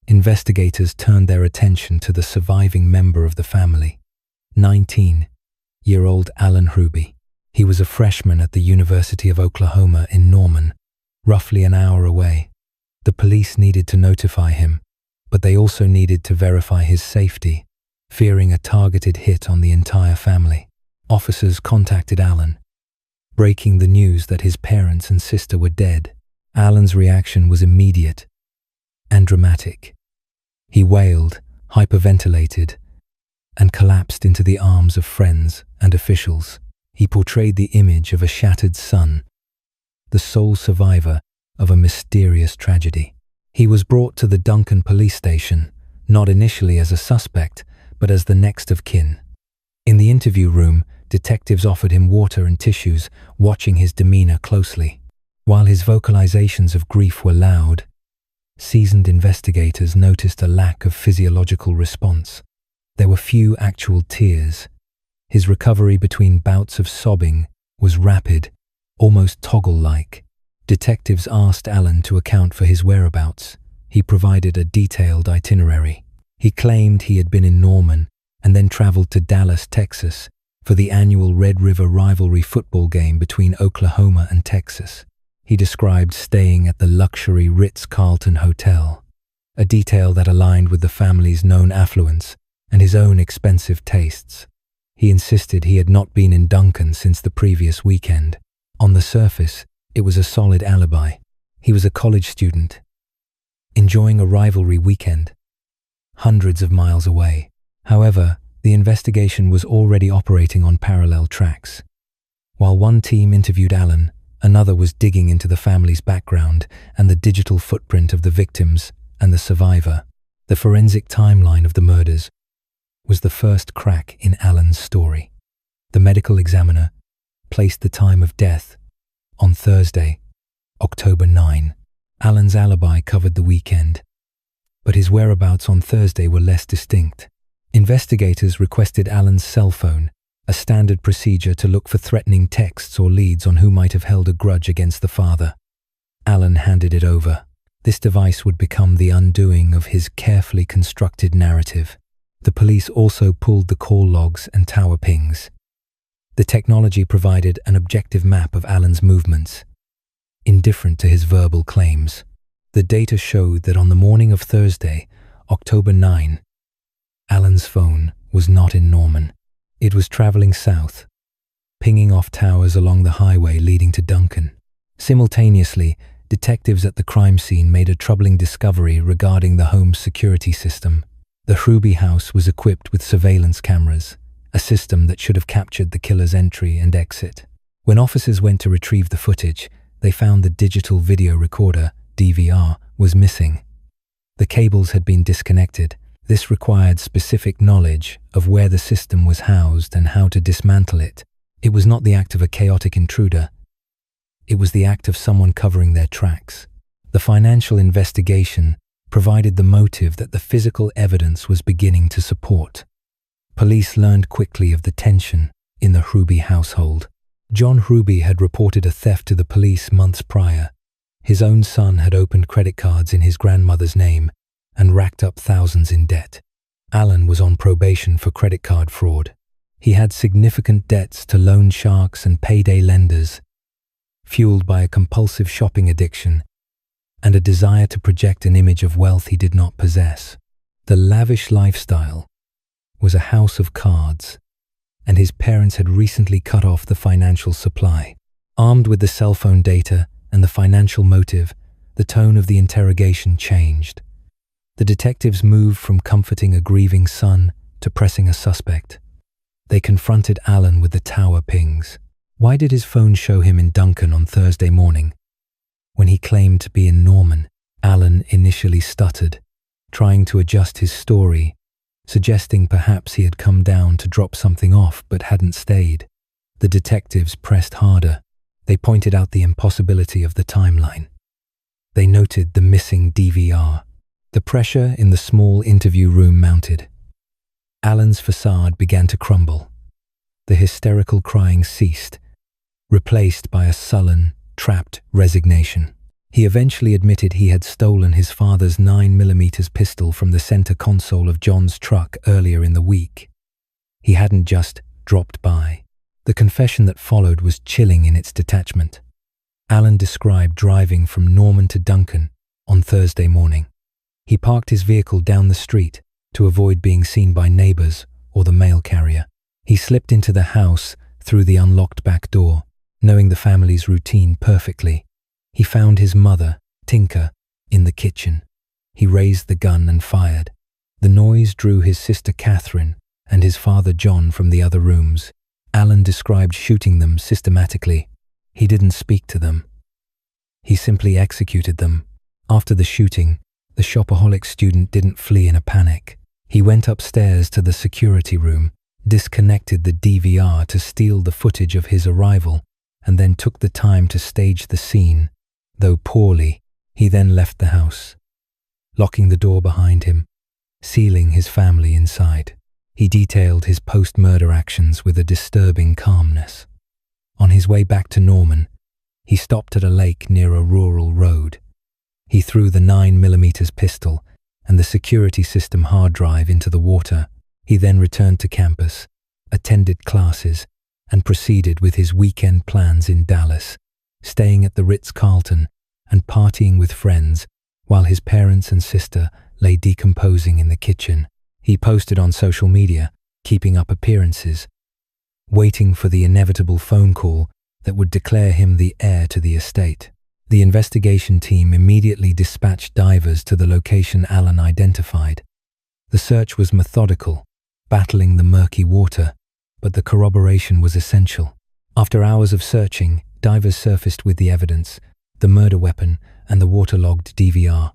investigators turned their attention to the surviving member of the family, 19-year-old Alan Hruby. He was a freshman at the University of Oklahoma in Norman, roughly an hour away. The police needed to notify him, but they also needed to verify his safety, fearing a targeted hit on the entire family. Officers contacted Alan, breaking the news that his parents and sister were dead. Alan's reaction was immediate and dramatic. He wailed, hyperventilated, and collapsed into the arms of friends and officials. He portrayed the image of a shattered son, the sole survivor of a mysterious tragedy. He was brought to the Duncan police station, not initially as a suspect, but as the next of kin. In the interview room, detectives offered him water and tissues, watching his demeanor closely. While his vocalizations of grief were loud, seasoned investigators noticed a lack of physiological response. There were few actual tears. His recovery between bouts of sobbing was rapid, almost toggle-like. Detectives asked Alan to account for his whereabouts. He provided a detailed itinerary. He claimed he had been in Norman and then traveled to Dallas, Texas, for the annual Red River rivalry football game between Oklahoma and Texas. He described staying at the luxury Ritz-Carlton Hotel, a detail that aligned with the family's known affluence and his own expensive tastes. He insisted he had not been in Duncan since the previous weekend. On the surface, it was a solid alibi. He was a college student, enjoying a rivalry weekend, hundreds of miles away. However, the investigation was already operating on parallel tracks. While one team interviewed Alan, another was digging into the family's background and the digital footprint of the victims and the survivor. The forensic timeline of the murders was the first crack in Alan's story. The medical examiner placed the time of death on Thursday, October 9. Alan's alibi covered the weekend, but his whereabouts on Thursday were less distinct. Investigators requested Alan's cell phone, a standard procedure to look for threatening texts or leads on who might have held a grudge against the father. Alan handed it over. This device would become the undoing of his carefully constructed narrative. The police also pulled the call logs and tower pings. The technology provided an objective map of Alan's movements, indifferent to his verbal claims. The data showed that on the morning of Thursday, October 9, Alan's phone was not in Norman. It was traveling south, pinging off towers along the highway leading to Duncan. Simultaneously, detectives at the crime scene made a troubling discovery regarding the home's security system. The Hruby house was equipped with surveillance cameras, a system that should have captured the killer's entry and exit. When officers went to retrieve the footage, they found the digital video recorder, DVR, was missing. The cables had been disconnected. This required specific knowledge of where the system was housed and how to dismantle it. It was not the act of a chaotic intruder. It was the act of someone covering their tracks. The financial investigation provided the motive that the physical evidence was beginning to support. Police learned quickly of the tension in the Hruby household. John Hruby had reported a theft to the police months prior. His own son had opened credit cards in his grandmother's name and racked up thousands in debt. Alan was on probation for credit card fraud. He had significant debts to loan sharks and payday lenders, fueled by a compulsive shopping addiction and a desire to project an image of wealth he did not possess. The lavish lifestyle was a house of cards, and his parents had recently cut off the financial supply. Armed with the cell phone data and the financial motive, the tone of the interrogation changed. The detectives moved from comforting a grieving son to pressing a suspect. They confronted Alan with the tower pings. Why did his phone show him in Duncan on Thursday morning, when he claimed to be in Norman? Alan initially stuttered, trying to adjust his story, suggesting perhaps he had come down to drop something off but hadn't stayed. The detectives pressed harder. They pointed out the impossibility of the timeline. They noted the missing DVR. The pressure in the small interview room mounted. Alan's facade began to crumble. The hysterical crying ceased, replaced by a sullen, trapped resignation. He eventually admitted he had stolen his father's 9mm pistol from the center console of John's truck earlier in the week. He hadn't just dropped by. The confession that followed was chilling in its detachment. Alan described driving from Norman to Duncan on Thursday morning. He parked his vehicle down the street to avoid being seen by neighbors or the mail carrier. He slipped into the house through the unlocked back door, knowing the family's routine perfectly. He found his mother, Tinker, in the kitchen. He raised the gun and fired. The noise drew his sister Catherine and his father John from the other rooms. Alan described shooting them systematically. He didn't speak to them. He simply executed them. After the shooting, the shopaholic student didn't flee in a panic. He went upstairs to the security room, disconnected the DVR to steal the footage of his arrival, and then took the time to stage the scene. Though poorly, he then left the house, locking the door behind him, sealing his family inside. He detailed his post-murder actions with a disturbing calmness. On his way back to Norman, he stopped at a lake near a rural road. He threw the 9mm pistol and the security system hard drive into the water. He then returned to campus, attended classes, and proceeded with his weekend plans in Dallas, staying at the Ritz-Carlton and partying with friends while his parents and sister lay decomposing in the kitchen. He posted on social media, keeping up appearances, waiting for the inevitable phone call that would declare him the heir to the estate. The investigation team immediately dispatched divers to the location Alan identified. The search was methodical, battling the murky water, but the corroboration was essential. After hours of searching, divers surfaced with the evidence, the murder weapon and the waterlogged DVR.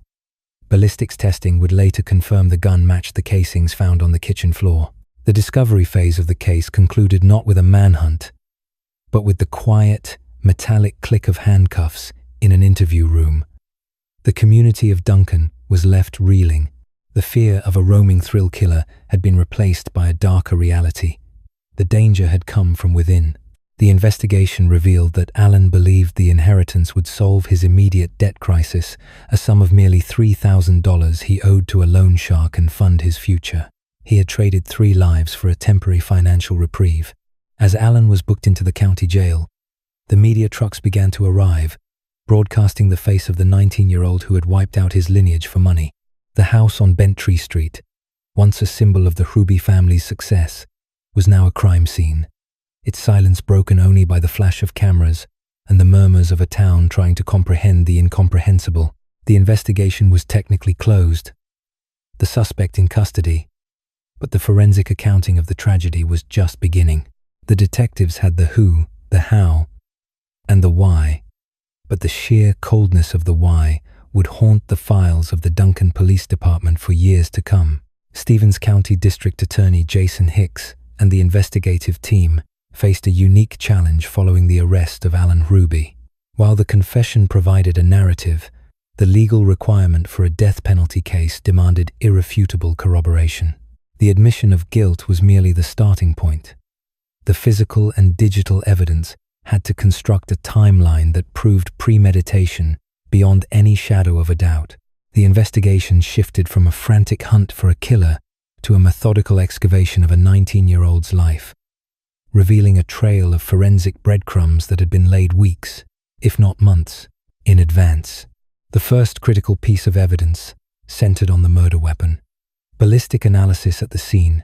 Ballistics testing would later confirm the gun matched the casings found on the kitchen floor. The discovery phase of the case concluded not with a manhunt, but with the quiet, metallic click of handcuffs in an interview room. The community of Duncan was left reeling. The fear of a roaming thrill killer had been replaced by a darker reality. The danger had come from within. The investigation revealed that Alan believed the inheritance would solve his immediate debt crisis, a sum of merely $3,000 he owed to a loan shark, and fund his future. He had traded 3 lives for a temporary financial reprieve. As Alan was booked into the county jail, the media trucks began to arrive, broadcasting the face of the 19-year-old who had wiped out his lineage for money. The house on Bentry Street, once a symbol of the Ruby family's success, was now a crime scene, its silence broken only by the flash of cameras and the murmurs of a town trying to comprehend the incomprehensible. The investigation was technically closed, the suspect in custody, but the forensic accounting of the tragedy was just beginning. The detectives had the who, the how, and the why, but the sheer coldness of the why would haunt the files of the Duncan Police Department for years to come. Stevens County District Attorney Jason Hicks and the investigative team faced a unique challenge following the arrest of Alan Ruby. While the confession provided a narrative, the legal requirement for a death penalty case demanded irrefutable corroboration. The admission of guilt was merely the starting point. The physical and digital evidence had to construct a timeline that proved premeditation beyond any shadow of a doubt. The investigation shifted from a frantic hunt for a killer to a methodical excavation of a 19-year-old's life, revealing a trail of forensic breadcrumbs that had been laid weeks, if not months, in advance. The first critical piece of evidence centered on the murder weapon. Ballistic analysis at the scene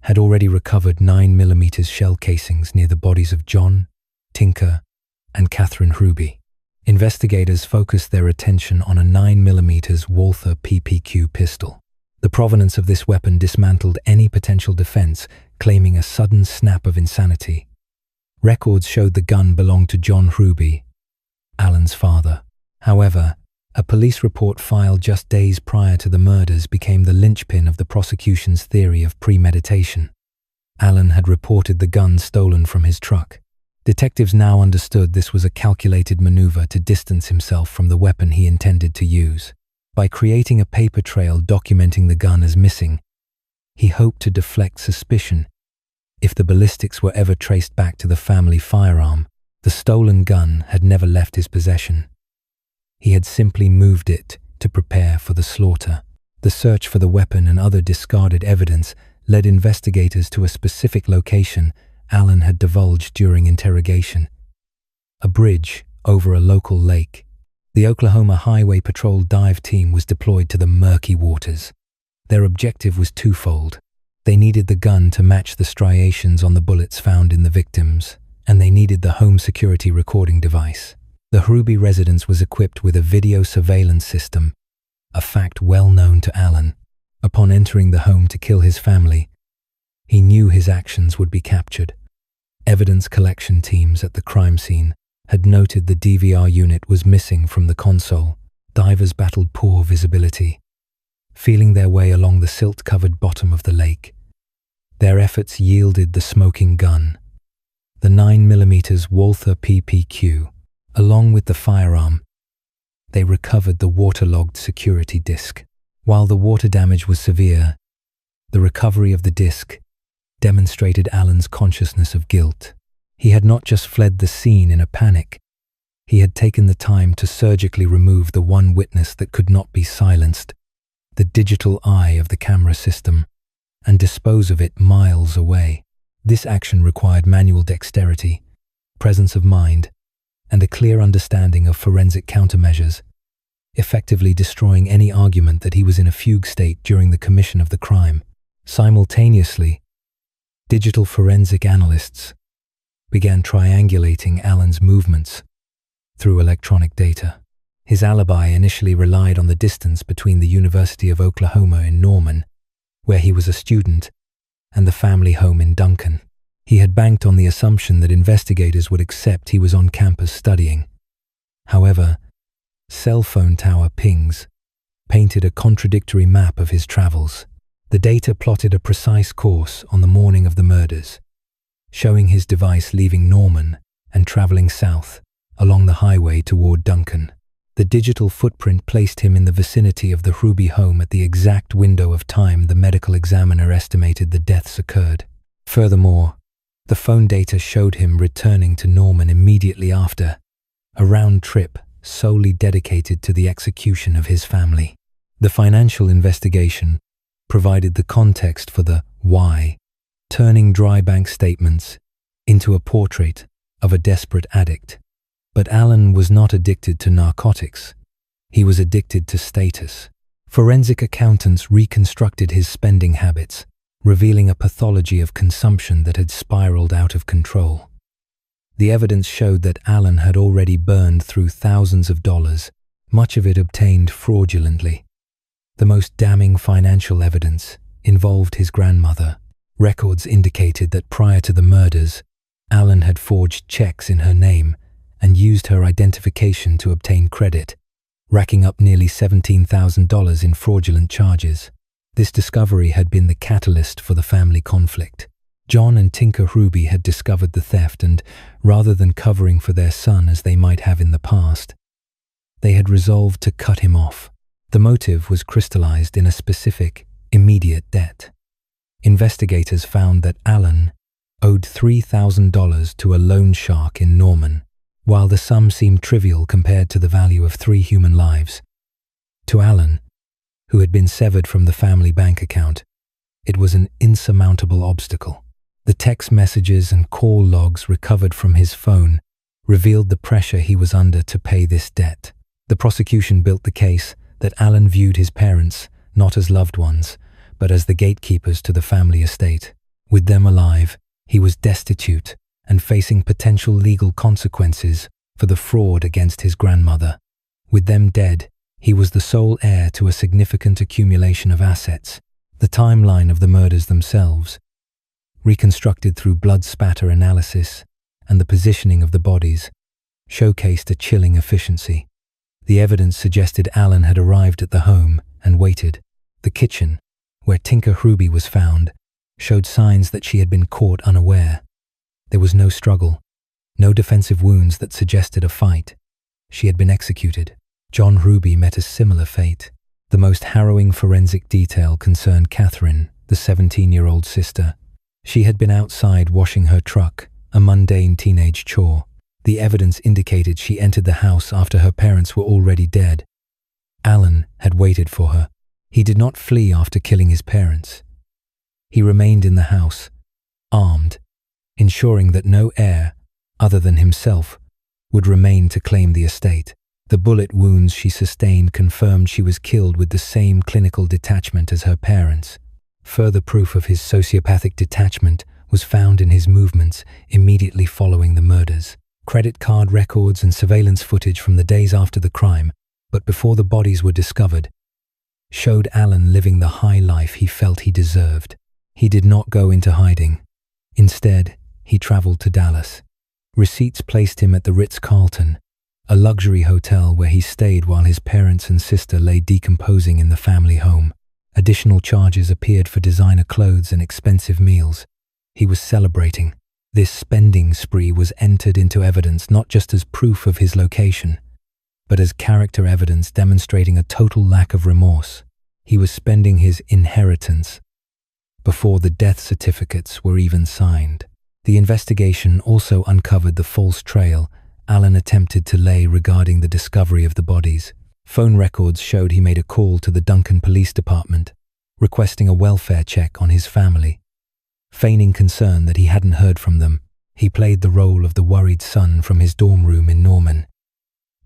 had already recovered 9mm shell casings near the bodies of John, Tinker, and Catherine Ruby. Investigators focused their attention on a 9mm Walther PPQ pistol. The provenance of this weapon dismantled any potential defense, claiming a sudden snap of insanity. Records showed the gun belonged to John Ruby, Alan's father. However, a police report filed just days prior to the murders became the linchpin of the prosecution's theory of premeditation. Alan had reported the gun stolen from his truck. Detectives now understood this was a calculated maneuver to distance himself from the weapon he intended to use. By creating a paper trail documenting the gun as missing, he hoped to deflect suspicion. If the ballistics were ever traced back to the family firearm, the stolen gun had never left his possession. He had simply moved it to prepare for the slaughter. The search for the weapon and other discarded evidence led investigators to a specific location Alan had divulged during interrogation: a bridge over a local lake. The Oklahoma Highway Patrol dive team was deployed to the murky waters. Their objective was twofold. They needed the gun to match the striations on the bullets found in the victims, and they needed the home security recording device. The Ruby residence was equipped with a video surveillance system, a fact well known to Alan. Upon entering the home to kill his family, he knew his actions would be captured. Evidence collection teams at the crime scene had noted the DVR unit was missing from the console. Divers battled poor visibility, feeling their way along the silt-covered bottom of the lake. Their efforts yielded the smoking gun, the 9mm Walther PPQ. Along with the firearm, they recovered the waterlogged security disc. While the water damage was severe, the recovery of the disc demonstrated Alan's consciousness of guilt. He had not just fled the scene in a panic. He had taken the time to surgically remove the one witness that could not be silenced, the digital eye of the camera system, and dispose of it miles away. This action required manual dexterity, presence of mind, and a clear understanding of forensic countermeasures, effectively destroying any argument that he was in a fugue state during the commission of the crime. Simultaneously, digital forensic analysts began triangulating Alan's movements through electronic data. His alibi initially relied on the distance between the University of Oklahoma in Norman, where he was a student, and the family home in Duncan. He had banked on the assumption that investigators would accept he was on campus studying. However, cell phone tower pings painted a contradictory map of his travels. The data plotted a precise course on the morning of the murders, showing his device leaving Norman and traveling south along the highway toward Duncan. The digital footprint placed him in the vicinity of the Ruby home at the exact window of time the medical examiner estimated the deaths occurred. Furthermore, the phone data showed him returning to Norman immediately after, a round trip solely dedicated to the execution of his family. The financial investigation provided the context for the why, turning dry bank statements into a portrait of a desperate addict. But Alan was not addicted to narcotics. He was addicted to status. Forensic accountants reconstructed his spending habits, revealing a pathology of consumption that had spiraled out of control. The evidence showed that Alan had already burned through thousands of dollars, much of it obtained fraudulently. The most damning financial evidence involved his grandmother. Records indicated that prior to the murders, Alan had forged checks in her name and used her identification to obtain credit, racking up nearly $17,000 in fraudulent charges. This discovery had been the catalyst for the family conflict. John and Tinker Ruby had discovered the theft and, rather than covering for their son as they might have in the past, they had resolved to cut him off. The motive was crystallized in a specific, immediate debt. Investigators found that Alan owed $3,000 to a loan shark in Norman. While the sum seemed trivial compared to the value of 3 human lives, to Alan, who had been severed from the family bank account, it was an insurmountable obstacle. The text messages and call logs recovered from his phone revealed the pressure he was under to pay this debt. The prosecution built the case that Alan viewed his parents not as loved ones, but as the gatekeepers to the family estate. With them alive, he was destitute and facing potential legal consequences for the fraud against his grandmother. With them dead, he was the sole heir to a significant accumulation of assets. The timeline of the murders themselves, reconstructed through blood spatter analysis and the positioning of the bodies, showcased a chilling efficiency. The evidence suggested Alan had arrived at the home and waited. The kitchen, where Tinker Ruby was found, showed signs that she had been caught unaware. There was no struggle, no defensive wounds that suggested a fight. She had been executed. John Ruby met a similar fate. The most harrowing forensic detail concerned Catherine, the 17-year-old sister. She had been outside washing her truck, a mundane teenage chore. The evidence indicated she entered the house after her parents were already dead. Alan had waited for her. He did not flee after killing his parents. He remained in the house, armed, ensuring that no heir, other than himself, would remain to claim the estate. The bullet wounds she sustained confirmed she was killed with the same clinical detachment as her parents. Further proof of his sociopathic detachment was found in his movements immediately following the murders. Credit card records and surveillance footage from the days after the crime, but before the bodies were discovered, showed Alan living the high life he felt he deserved. He did not go into hiding. Instead, he traveled to Dallas. Receipts placed him at the Ritz-Carlton, a luxury hotel where he stayed while his parents and sister lay decomposing in the family home. Additional charges appeared for designer clothes and expensive meals. He was celebrating. This spending spree was entered into evidence not just as proof of his location, but as character evidence demonstrating a total lack of remorse. He was spending his inheritance before the death certificates were even signed. The investigation also uncovered the false trail Alan attempted to lay regarding the discovery of the bodies. Phone records showed he made a call to the Duncan Police Department, requesting a welfare check on his family. Feigning concern that he hadn't heard from them, he played the role of the worried son from his dorm room in Norman,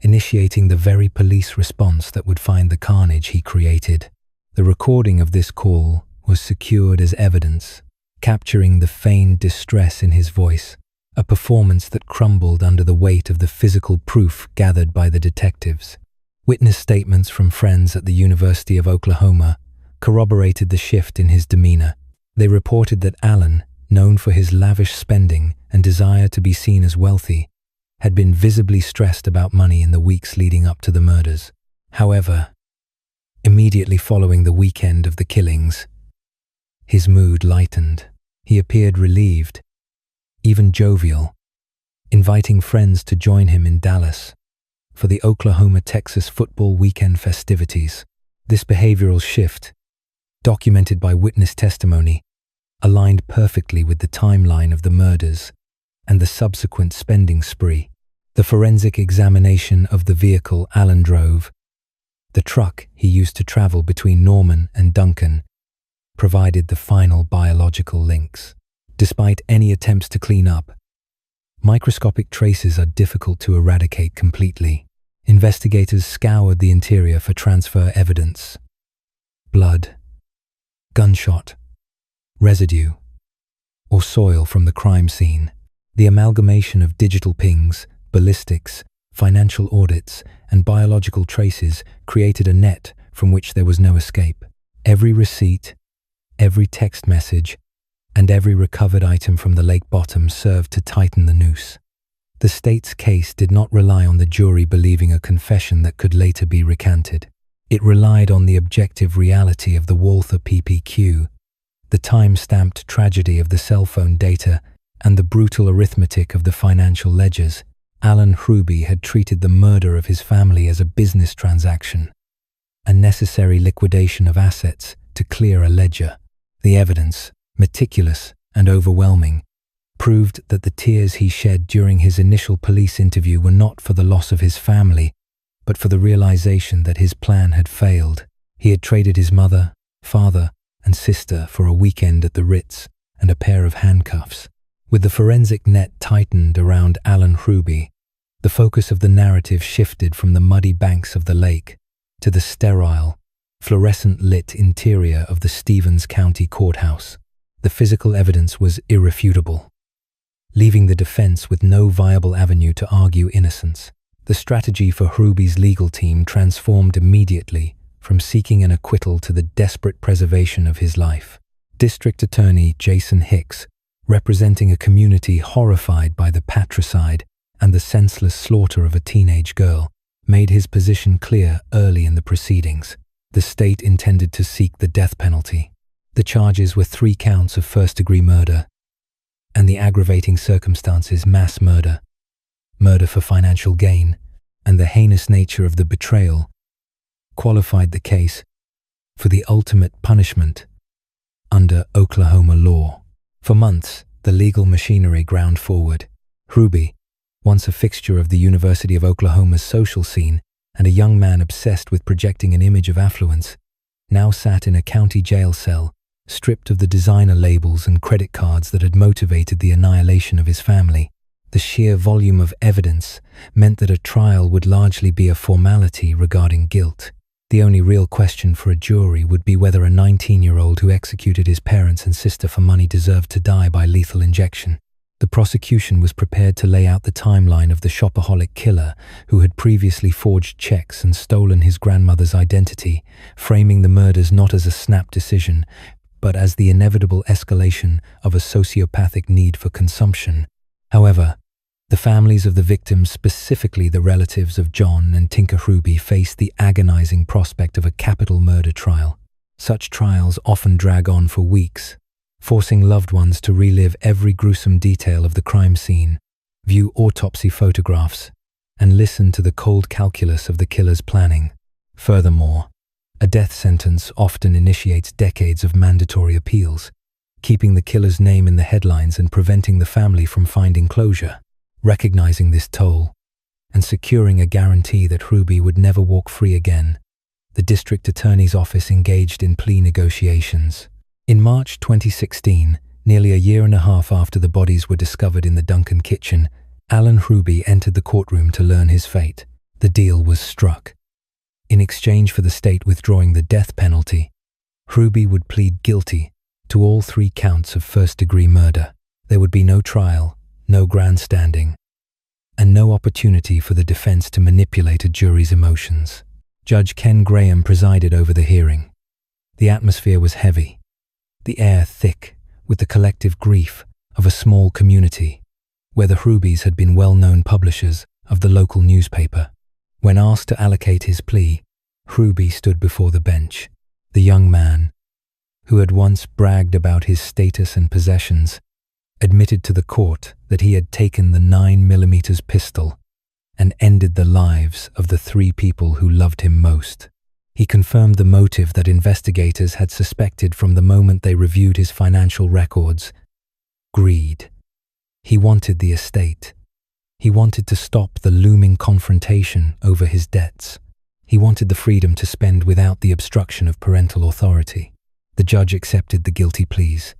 initiating the very police response that would find the carnage he created. The recording of this call was secured as evidence, capturing the feigned distress in his voice, a performance that crumbled under the weight of the physical proof gathered by the detectives. Witness statements from friends at the University of Oklahoma corroborated the shift in his demeanor. They reported that Alan, known for his lavish spending and desire to be seen as wealthy, had been visibly stressed about money in the weeks leading up to the murders. However, immediately following the weekend of the killings, his mood lightened. He appeared relieved, even jovial, inviting friends to join him in Dallas for the Oklahoma-Texas football weekend festivities. This behavioral shift, documented by witness testimony, aligned perfectly with the timeline of the murders and the subsequent spending spree. The forensic examination of the vehicle Alan drove, the truck he used to travel between Norman and Duncan, provided the final biological links. Despite any attempts to clean up, microscopic traces are difficult to eradicate completely. Investigators scoured the interior for transfer evidence, blood, gunshot, residue, or soil from the crime scene. The amalgamation of digital pings, ballistics, financial audits, and biological traces created a net from which there was no escape. Every receipt, every text message, and every recovered item from the lake bottom served to tighten the noose. The state's case did not rely on the jury believing a confession that could later be recanted. It relied on the objective reality of the Walther PPQ, the time-stamped tragedy of the cell phone data, and the brutal arithmetic of the financial ledgers. Alan Hruby had treated the murder of his family as a business transaction, a necessary liquidation of assets to clear a ledger. The evidence, meticulous and overwhelming, proved that the tears he shed during his initial police interview were not for the loss of his family, but for the realization that his plan had failed. He had traded his mother, father, and sister for a weekend at the Ritz and a pair of handcuffs. With the forensic net tightened around Alan Hruby, the focus of the narrative shifted from the muddy banks of the lake to the sterile, fluorescent-lit interior of the Stevens County Courthouse. The physical evidence was irrefutable, leaving the defense with no viable avenue to argue innocence. The strategy for Hruby's legal team transformed immediately from seeking an acquittal to the desperate preservation of his life. District Attorney Jason Hicks, representing a community horrified by the patricide and the senseless slaughter of a teenage girl, made his position clear early in the proceedings. The state intended to seek the death penalty. The charges were 3 counts of first-degree murder, and the aggravating circumstances mass murder, murder for financial gain, and the heinous nature of the betrayal qualified the case for the ultimate punishment under Oklahoma law. For months, the legal machinery ground forward. Hruby, once a fixture of the University of Oklahoma's social scene and a young man obsessed with projecting an image of affluence, now sat in a county jail cell, stripped of the designer labels and credit cards that had motivated the annihilation of his family. The sheer volume of evidence meant that a trial would largely be a formality regarding guilt. The only real question for a jury would be whether a 19-year-old who executed his parents and sister for money deserved to die by lethal injection. The prosecution was prepared to lay out the timeline of the shopaholic killer who had previously forged checks and stolen his grandmother's identity, framing the murders not as a snap decision, but as the inevitable escalation of a sociopathic need for consumption. However, the families of the victims, specifically the relatives of John and Tinker Hruby, faced the agonizing prospect of a capital murder trial. Such trials often drag on for weeks, forcing loved ones to relive every gruesome detail of the crime scene, view autopsy photographs, and listen to the cold calculus of the killer's planning. Furthermore, a death sentence often initiates decades of mandatory appeals, keeping the killer's name in the headlines and preventing the family from finding closure. Recognizing this toll, and securing a guarantee that Hruby would never walk free again, the district attorney's office engaged in plea negotiations. In March 2016, nearly a year and a half after the bodies were discovered in the Duncan kitchen, Alan Hruby entered the courtroom to learn his fate. The deal was struck. In exchange for the state withdrawing the death penalty, Hruby would plead guilty to all 3 counts of first-degree murder. There would be no trial, no grandstanding, and no opportunity for the defense to manipulate a jury's emotions. Judge Ken Graham presided over the hearing. The atmosphere was heavy, the air thick with the collective grief of a small community, where the Hrubys had been well-known publishers of the local newspaper. When asked to allocate his plea, Hruby stood before the bench. The young man, who had once bragged about his status and possessions, admitted to the court that he had taken the 9mm pistol and ended the lives of the 3 people who loved him most. He confirmed the motive that investigators had suspected from the moment they reviewed his financial records: greed. He wanted the estate. He wanted to stop the looming confrontation over his debts. He wanted the freedom to spend without the obstruction of parental authority. The judge accepted the guilty pleas.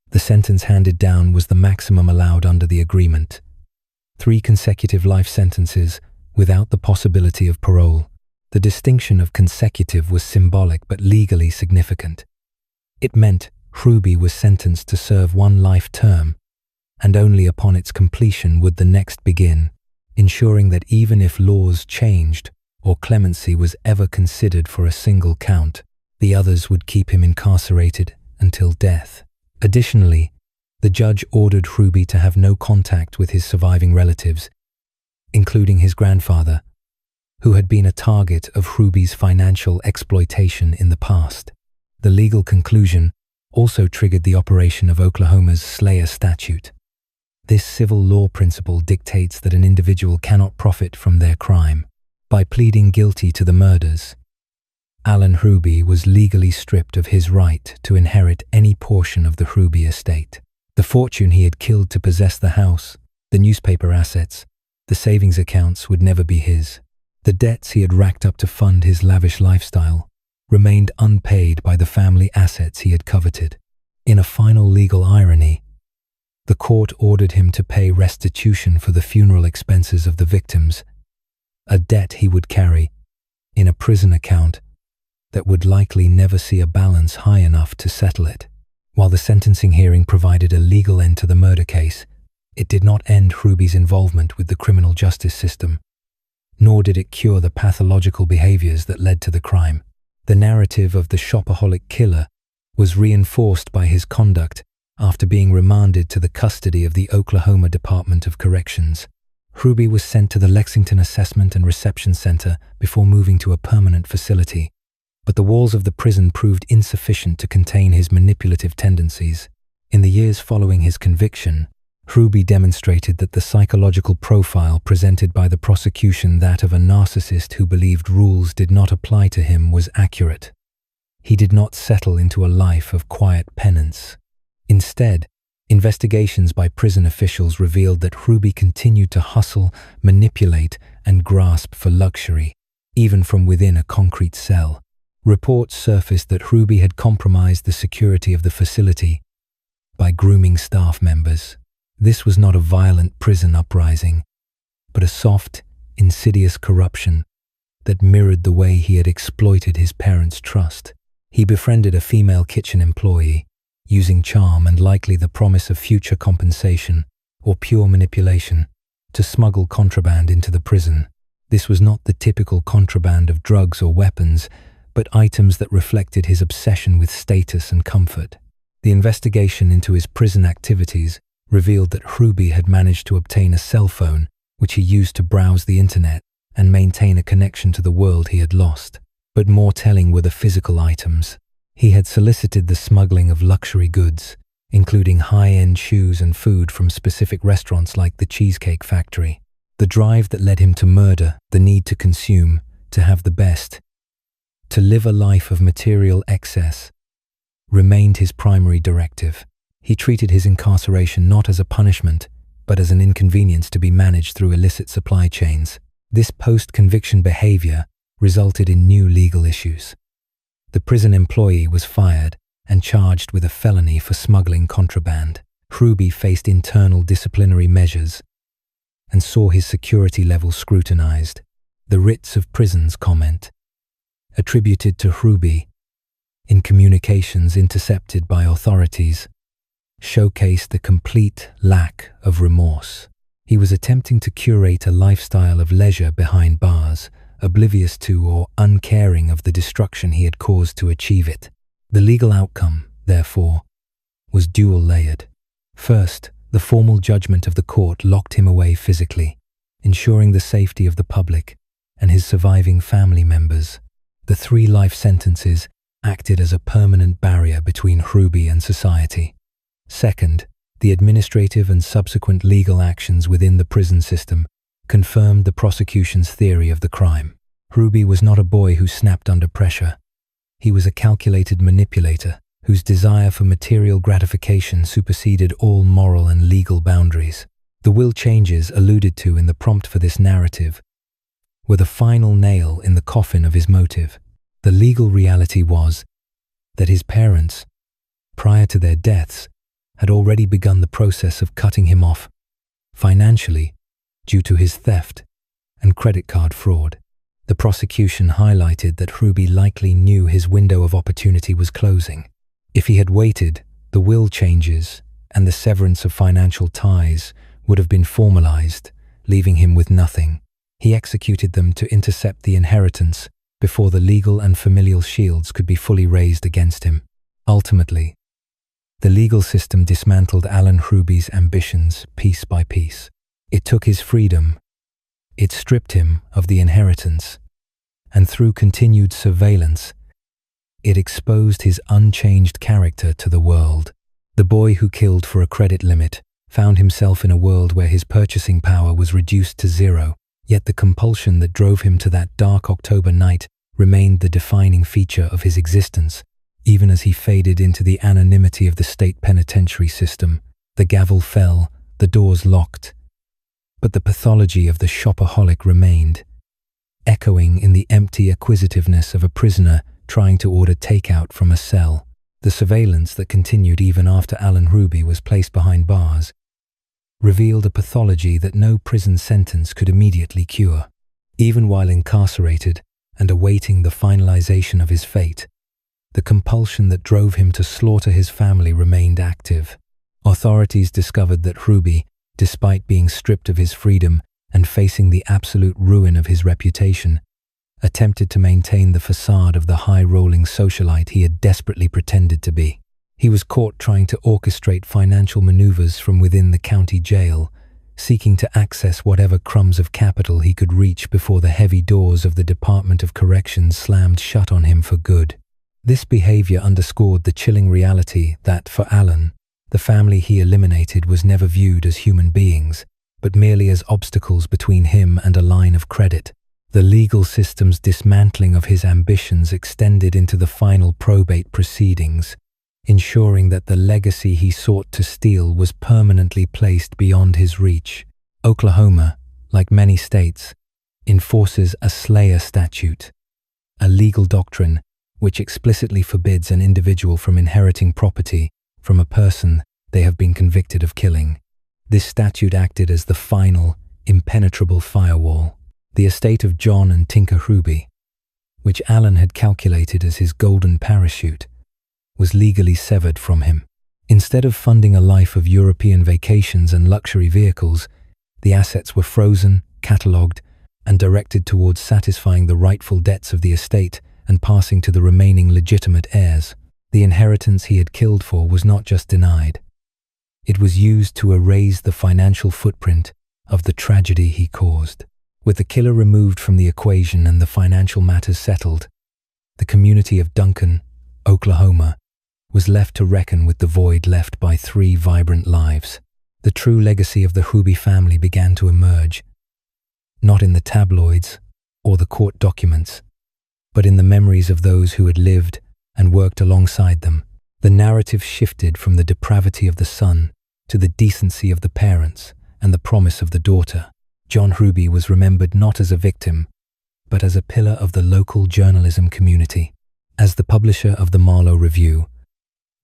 The sentence handed down was the maximum allowed under the agreement: 3 consecutive life sentences without the possibility of parole. The distinction of consecutive was symbolic but legally significant. It meant Hruby was sentenced to serve one life term, and only upon its completion would the next begin, ensuring that even if laws changed or clemency was ever considered for a single count, the others would keep him incarcerated until death. Additionally, the judge ordered Hruby to have no contact with his surviving relatives, including his grandfather, who had been a target of Hruby's financial exploitation in the past. The legal conclusion also triggered the operation of Oklahoma's Slayer statute. This civil law principle dictates that an individual cannot profit from their crime. By pleading guilty to the murders, Alan Hruby was legally stripped of his right to inherit any portion of the Hruby estate. The fortune he had killed to possess the house, the newspaper assets, the savings accounts would never be his. The debts he had racked up to fund his lavish lifestyle remained unpaid by the family assets he had coveted. In a final legal irony, the court ordered him to pay restitution for the funeral expenses of the victims, a debt he would carry in a prison account that would likely never see a balance high enough to settle it. While the sentencing hearing provided a legal end to the murder case, it did not end Hruby's involvement with the criminal justice system, nor did it cure the pathological behaviors that led to the crime. The narrative of the shopaholic killer was reinforced by his conduct after being remanded to the custody of the Oklahoma Department of Corrections. Hruby was sent to the Lexington Assessment and Reception Center before moving to a permanent facility, but the walls of the prison proved insufficient to contain his manipulative tendencies. In the years following his conviction, Hruby demonstrated that the psychological profile presented by the prosecution, that of a narcissist who believed rules did not apply to him, was accurate. He did not settle into a life of quiet penance. Instead, investigations by prison officials revealed that Hruby continued to hustle, manipulate, and grasp for luxury, even from within a concrete cell. Reports surfaced that Hruby had compromised the security of the facility by grooming staff members. This was not a violent prison uprising, but a soft, insidious corruption that mirrored the way he had exploited his parents' trust. He befriended a female kitchen employee, using charm and likely the promise of future compensation or pure manipulation to smuggle contraband into the prison. This was not the typical contraband of drugs or weapons, but items that reflected his obsession with status and comfort. The investigation into his prison activities revealed that Hruby had managed to obtain a cell phone, which he used to browse the internet and maintain a connection to the world he had lost. But more telling were the physical items. He had solicited the smuggling of luxury goods, including high-end shoes and food from specific restaurants like the Cheesecake Factory. The drive that led him to murder, the need to consume, to have the best, to live a life of material excess, remained his primary directive. He treated his incarceration not as a punishment, but as an inconvenience to be managed through illicit supply chains. This post-conviction behavior resulted in new legal issues. The prison employee was fired and charged with a felony for smuggling contraband. Hruby faced internal disciplinary measures and saw his security levels scrutinized. The writs of prisons comment, attributed to Hruby in communications intercepted by authorities, showcased the complete lack of remorse. He was attempting to curate a lifestyle of leisure behind bars, oblivious to or uncaring of the destruction he had caused to achieve it. The legal outcome, therefore, was dual-layered. First, the formal judgment of the court locked him away physically, ensuring the safety of the public and his surviving family members. The 3 life sentences acted as a permanent barrier between Hruby and society. Second, the administrative and subsequent legal actions within the prison system confirmed the prosecution's theory of the crime. Hruby was not a boy who snapped under pressure. He was a calculated manipulator whose desire for material gratification superseded all moral and legal boundaries. The will changes alluded to in the prompt for this narrative were the final nail in the coffin of his motive. The legal reality was that his parents, prior to their deaths, had already begun the process of cutting him off financially due to his theft and credit card fraud. The prosecution highlighted that Ruby likely knew his window of opportunity was closing. If he had waited, the will changes and the severance of financial ties would have been formalized, leaving him with nothing. He executed them to intercept the inheritance before the legal and familial shields could be fully raised against him. Ultimately, the legal system dismantled Alan Ruby's ambitions piece by piece. It took his freedom, it stripped him of the inheritance, and through continued surveillance, it exposed his unchanged character to the world. The boy who killed for a credit limit found himself in a world where his purchasing power was reduced to zero, yet the compulsion that drove him to that dark October night remained the defining feature of his existence. Even as he faded into the anonymity of the state penitentiary system, the gavel fell, the doors locked. But the pathology of the shopaholic remained, echoing in the empty acquisitiveness of a prisoner trying to order takeout from a cell. The surveillance that continued even after Alan Ruby was placed behind bars revealed a pathology that no prison sentence could immediately cure. Even while incarcerated and awaiting the finalization of his fate, the compulsion that drove him to slaughter his family remained active. Authorities discovered that Ruby, despite being stripped of his freedom and facing the absolute ruin of his reputation, attempted to maintain the facade of the high-rolling socialite he had desperately pretended to be. He was caught trying to orchestrate financial maneuvers from within the county jail, seeking to access whatever crumbs of capital he could reach before the heavy doors of the Department of Corrections slammed shut on him for good. This behavior underscored the chilling reality that, for Alan, the family he eliminated was never viewed as human beings, but merely as obstacles between him and a line of credit. The legal system's dismantling of his ambitions extended into the final probate proceedings, ensuring that the legacy he sought to steal was permanently placed beyond his reach. Oklahoma, like many states, enforces a slayer statute, a legal doctrine which explicitly forbids an individual from inheriting property from a person they have been convicted of killing. This statute acted as the final, impenetrable firewall. The estate of John and Tinker Ruby, which Alan had calculated as his golden parachute, was legally severed from him. Instead of funding a life of European vacations and luxury vehicles, the assets were frozen, catalogued, and directed towards satisfying the rightful debts of the estate and passing to the remaining legitimate heirs. The inheritance he had killed for was not just denied. It was used to erase the financial footprint of the tragedy he caused. With the killer removed from the equation and the financial matters settled, the community of Duncan, Oklahoma, was left to reckon with the void left by 3 vibrant lives. The true legacy of the Ruby family began to emerge, not in the tabloids or the court documents, but in the memories of those who had lived and worked alongside them. The narrative shifted from the depravity of the son to the decency of the parents and the promise of the daughter. John Ruby was remembered not as a victim, but as a pillar of the local journalism community. As the publisher of the Marlow Review,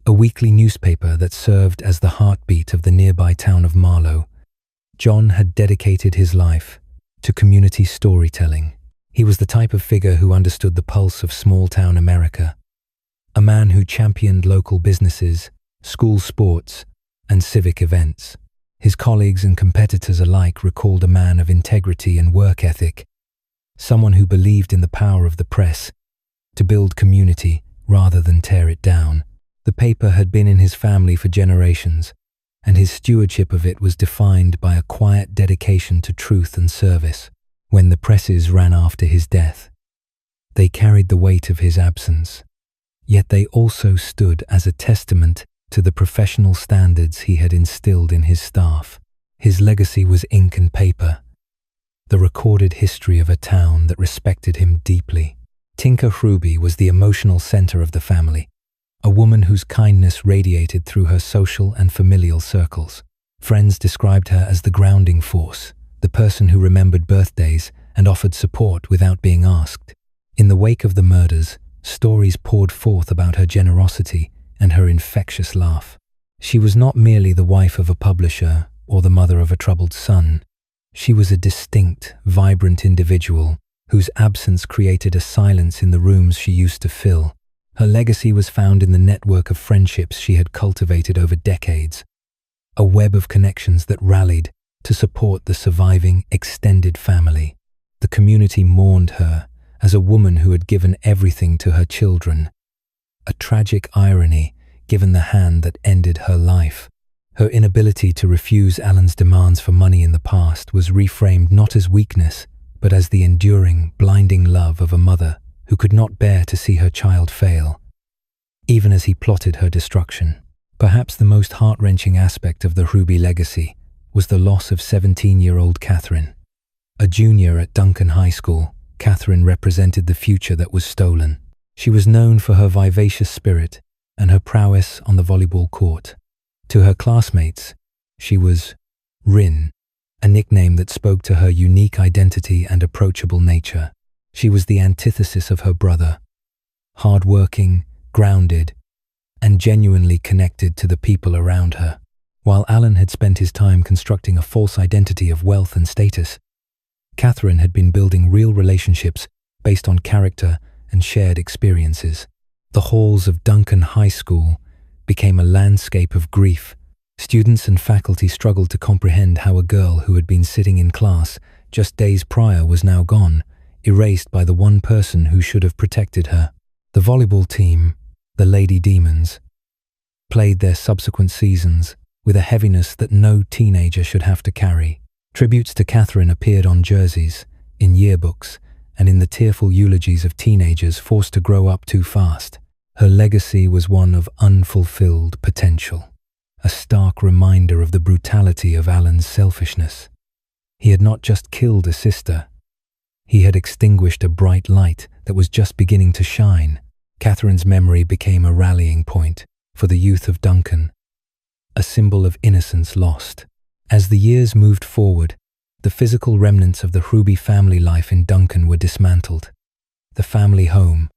a weekly newspaper that served as the heartbeat of the nearby town of Marlow, John had dedicated his life to community storytelling. He was the type of figure who understood the pulse of small-town America, a man who championed local businesses, school sports, and civic events. His colleagues and competitors alike recalled a man of integrity and work ethic, someone who believed in the power of the press to build community rather than tear it down. The paper had been in his family for generations, and his stewardship of it was defined by a quiet dedication to truth and service. When the presses ran after his death, they carried the weight of his absence, yet they also stood as a testament to the professional standards he had instilled in his staff. His legacy was ink and paper, the recorded history of a town that respected him deeply. Tinker Ruby was the emotional center of the family, a woman whose kindness radiated through her social and familial circles. Friends described her as the grounding force, the person who remembered birthdays and offered support without being asked. In the wake of the murders, stories poured forth about her generosity and her infectious laugh. She was not merely the wife of a publisher or the mother of a troubled son. She was a distinct, vibrant individual whose absence created a silence in the rooms she used to fill. Her legacy was found in the network of friendships she had cultivated over decades, a web of connections that rallied to support the surviving extended family. The community mourned her as a woman who had given everything to her children, a tragic irony given the hand that ended her life. Her inability to refuse Alan's demands for money in the past was reframed not as weakness, but as the enduring, blinding love of a mother who could not bear to see her child fail, even as he plotted her destruction. Perhaps the most heart-wrenching aspect of the Ruby legacy was the loss of 17-year-old Catherine. A junior at Duncan High School, Catherine represented the future that was stolen. She was known for her vivacious spirit and her prowess on the volleyball court. To her classmates, she was Rin, a nickname that spoke to her unique identity and approachable nature. She was the antithesis of her brother, hard-working, grounded, and genuinely connected to the people around her. While Alan had spent his time constructing a false identity of wealth and status, Catherine had been building real relationships based on character and shared experiences. The halls of Duncan High School became a landscape of grief. Students and faculty struggled to comprehend how a girl who had been sitting in class just days prior was now gone, erased by the one person who should have protected her. The volleyball team, the Lady Demons, played their subsequent seasons with a heaviness that no teenager should have to carry. Tributes to Catherine appeared on jerseys, in yearbooks, and in the tearful eulogies of teenagers forced to grow up too fast. Her legacy was one of unfulfilled potential, a stark reminder of the brutality of Alan's selfishness. He had not just killed a sister, he had extinguished a bright light that was just beginning to shine. Catherine's memory became a rallying point for the youth of Duncan, a symbol of innocence lost. As the years moved forward, the physical remnants of the Ruby family life in Duncan were dismantled. The family home,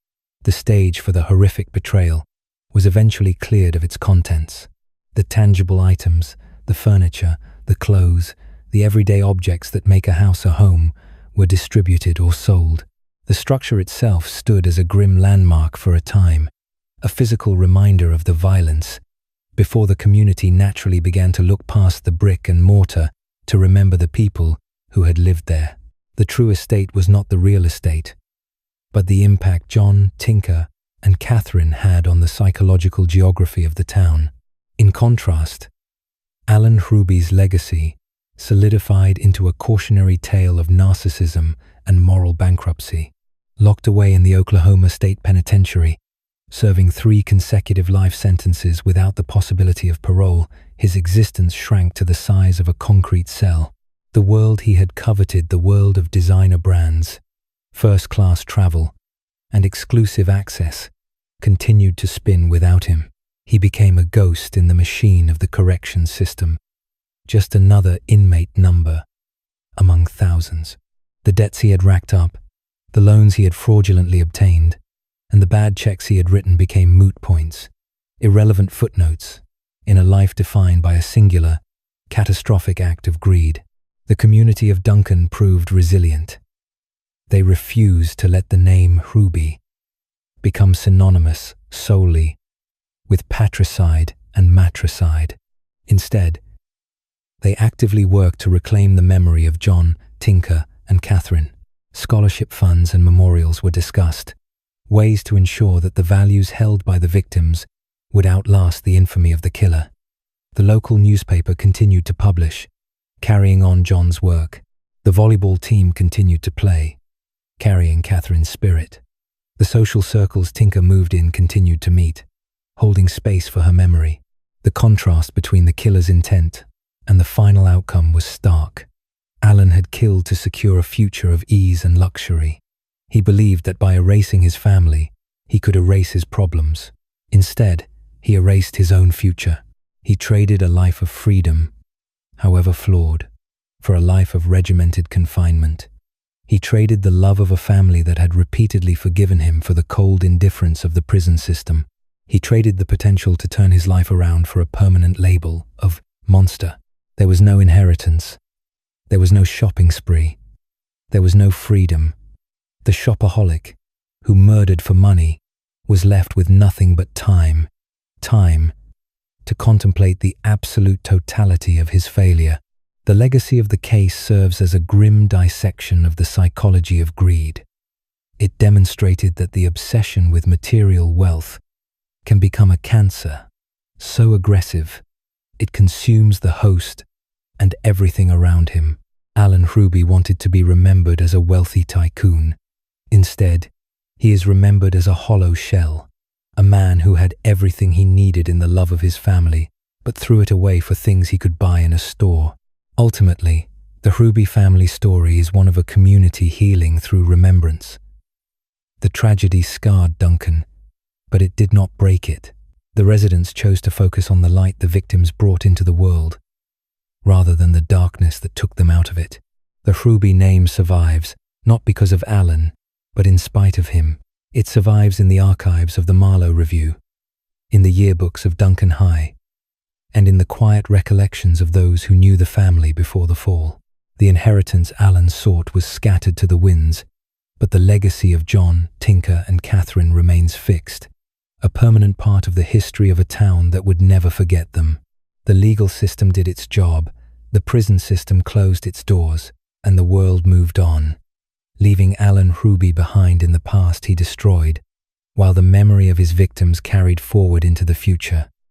the stage for the horrific betrayal, was eventually cleared of its contents. The tangible items, the furniture, the clothes, the everyday objects that make a house a home, were distributed or sold. The structure itself stood as a grim landmark for a time, a physical reminder of the violence, before the community naturally began to look past the brick and mortar to remember the people who had lived there. The true estate was not the real estate, but the impact John, Tinker, and Catherine had on the psychological geography of the town. In contrast, Alan Ruby's legacy solidified into a cautionary tale of narcissism and moral bankruptcy. Locked away in the Oklahoma State Penitentiary, serving 3 consecutive life sentences without the possibility of parole, his existence shrank to the size of a concrete cell. The world he had coveted, the world of designer brands, first-class travel, and exclusive access, continued to spin without him. He became a ghost in the machine of the correction system, just another inmate number among thousands. The debts he had racked up, the loans he had fraudulently obtained, and the bad checks he had written became moot points, irrelevant footnotes, in a life defined by a singular, catastrophic act of greed. The community of Duncan proved resilient. They refused to let the name Ruby become synonymous solely with patricide and matricide. Instead, they actively worked to reclaim the memory of John, Tinker, and Catherine. Scholarship funds and memorials were discussed, ways to ensure that the values held by the victims would outlast the infamy of the killer. The local newspaper continued to publish, carrying on John's work. The volleyball team continued to play, carrying Catherine's spirit. The social circles Tinker moved in continued to meet, holding space for her memory. The contrast between the killer's intent and the final outcome was stark. Alan had killed to secure a future of ease and luxury. He believed that by erasing his family, he could erase his problems. Instead, he erased his own future. He traded a life of freedom, however flawed, for a life of regimented confinement. He traded the love of a family that had repeatedly forgiven him for the cold indifference of the prison system. He traded the potential to turn his life around for a permanent label of monster. There was no inheritance. There was no shopping spree. There was no freedom. The shopaholic, who murdered for money, was left with nothing but time to contemplate the absolute totality of his failure. The legacy of the case serves as a grim dissection of the psychology of greed. It demonstrated that the obsession with material wealth can become a cancer, so aggressive it consumes the host and everything around him. Alan Hruby wanted to be remembered as a wealthy tycoon. Instead, he is remembered as a hollow shell, a man who had everything he needed in the love of his family, but threw it away for things he could buy in a store. Ultimately, the Hruby family story is one of a community healing through remembrance. The tragedy scarred Duncan, but it did not break it. The residents chose to focus on the light the victims brought into the world, rather than the darkness that took them out of it. The Hruby name survives, not because of Alan, but in spite of him. It survives in the archives of the Marlowe Review, in the yearbooks of Duncan High, and in the quiet recollections of those who knew the family before the fall. The inheritance Alan sought was scattered to the winds, but the legacy of John, Tinker, and Catherine remains fixed, a permanent part of the history of a town that would never forget them. The legal system did its job, the prison system closed its doors, and the world moved on, leaving Alan Hruby behind in the past he destroyed, while the memory of his victims carried forward into the future.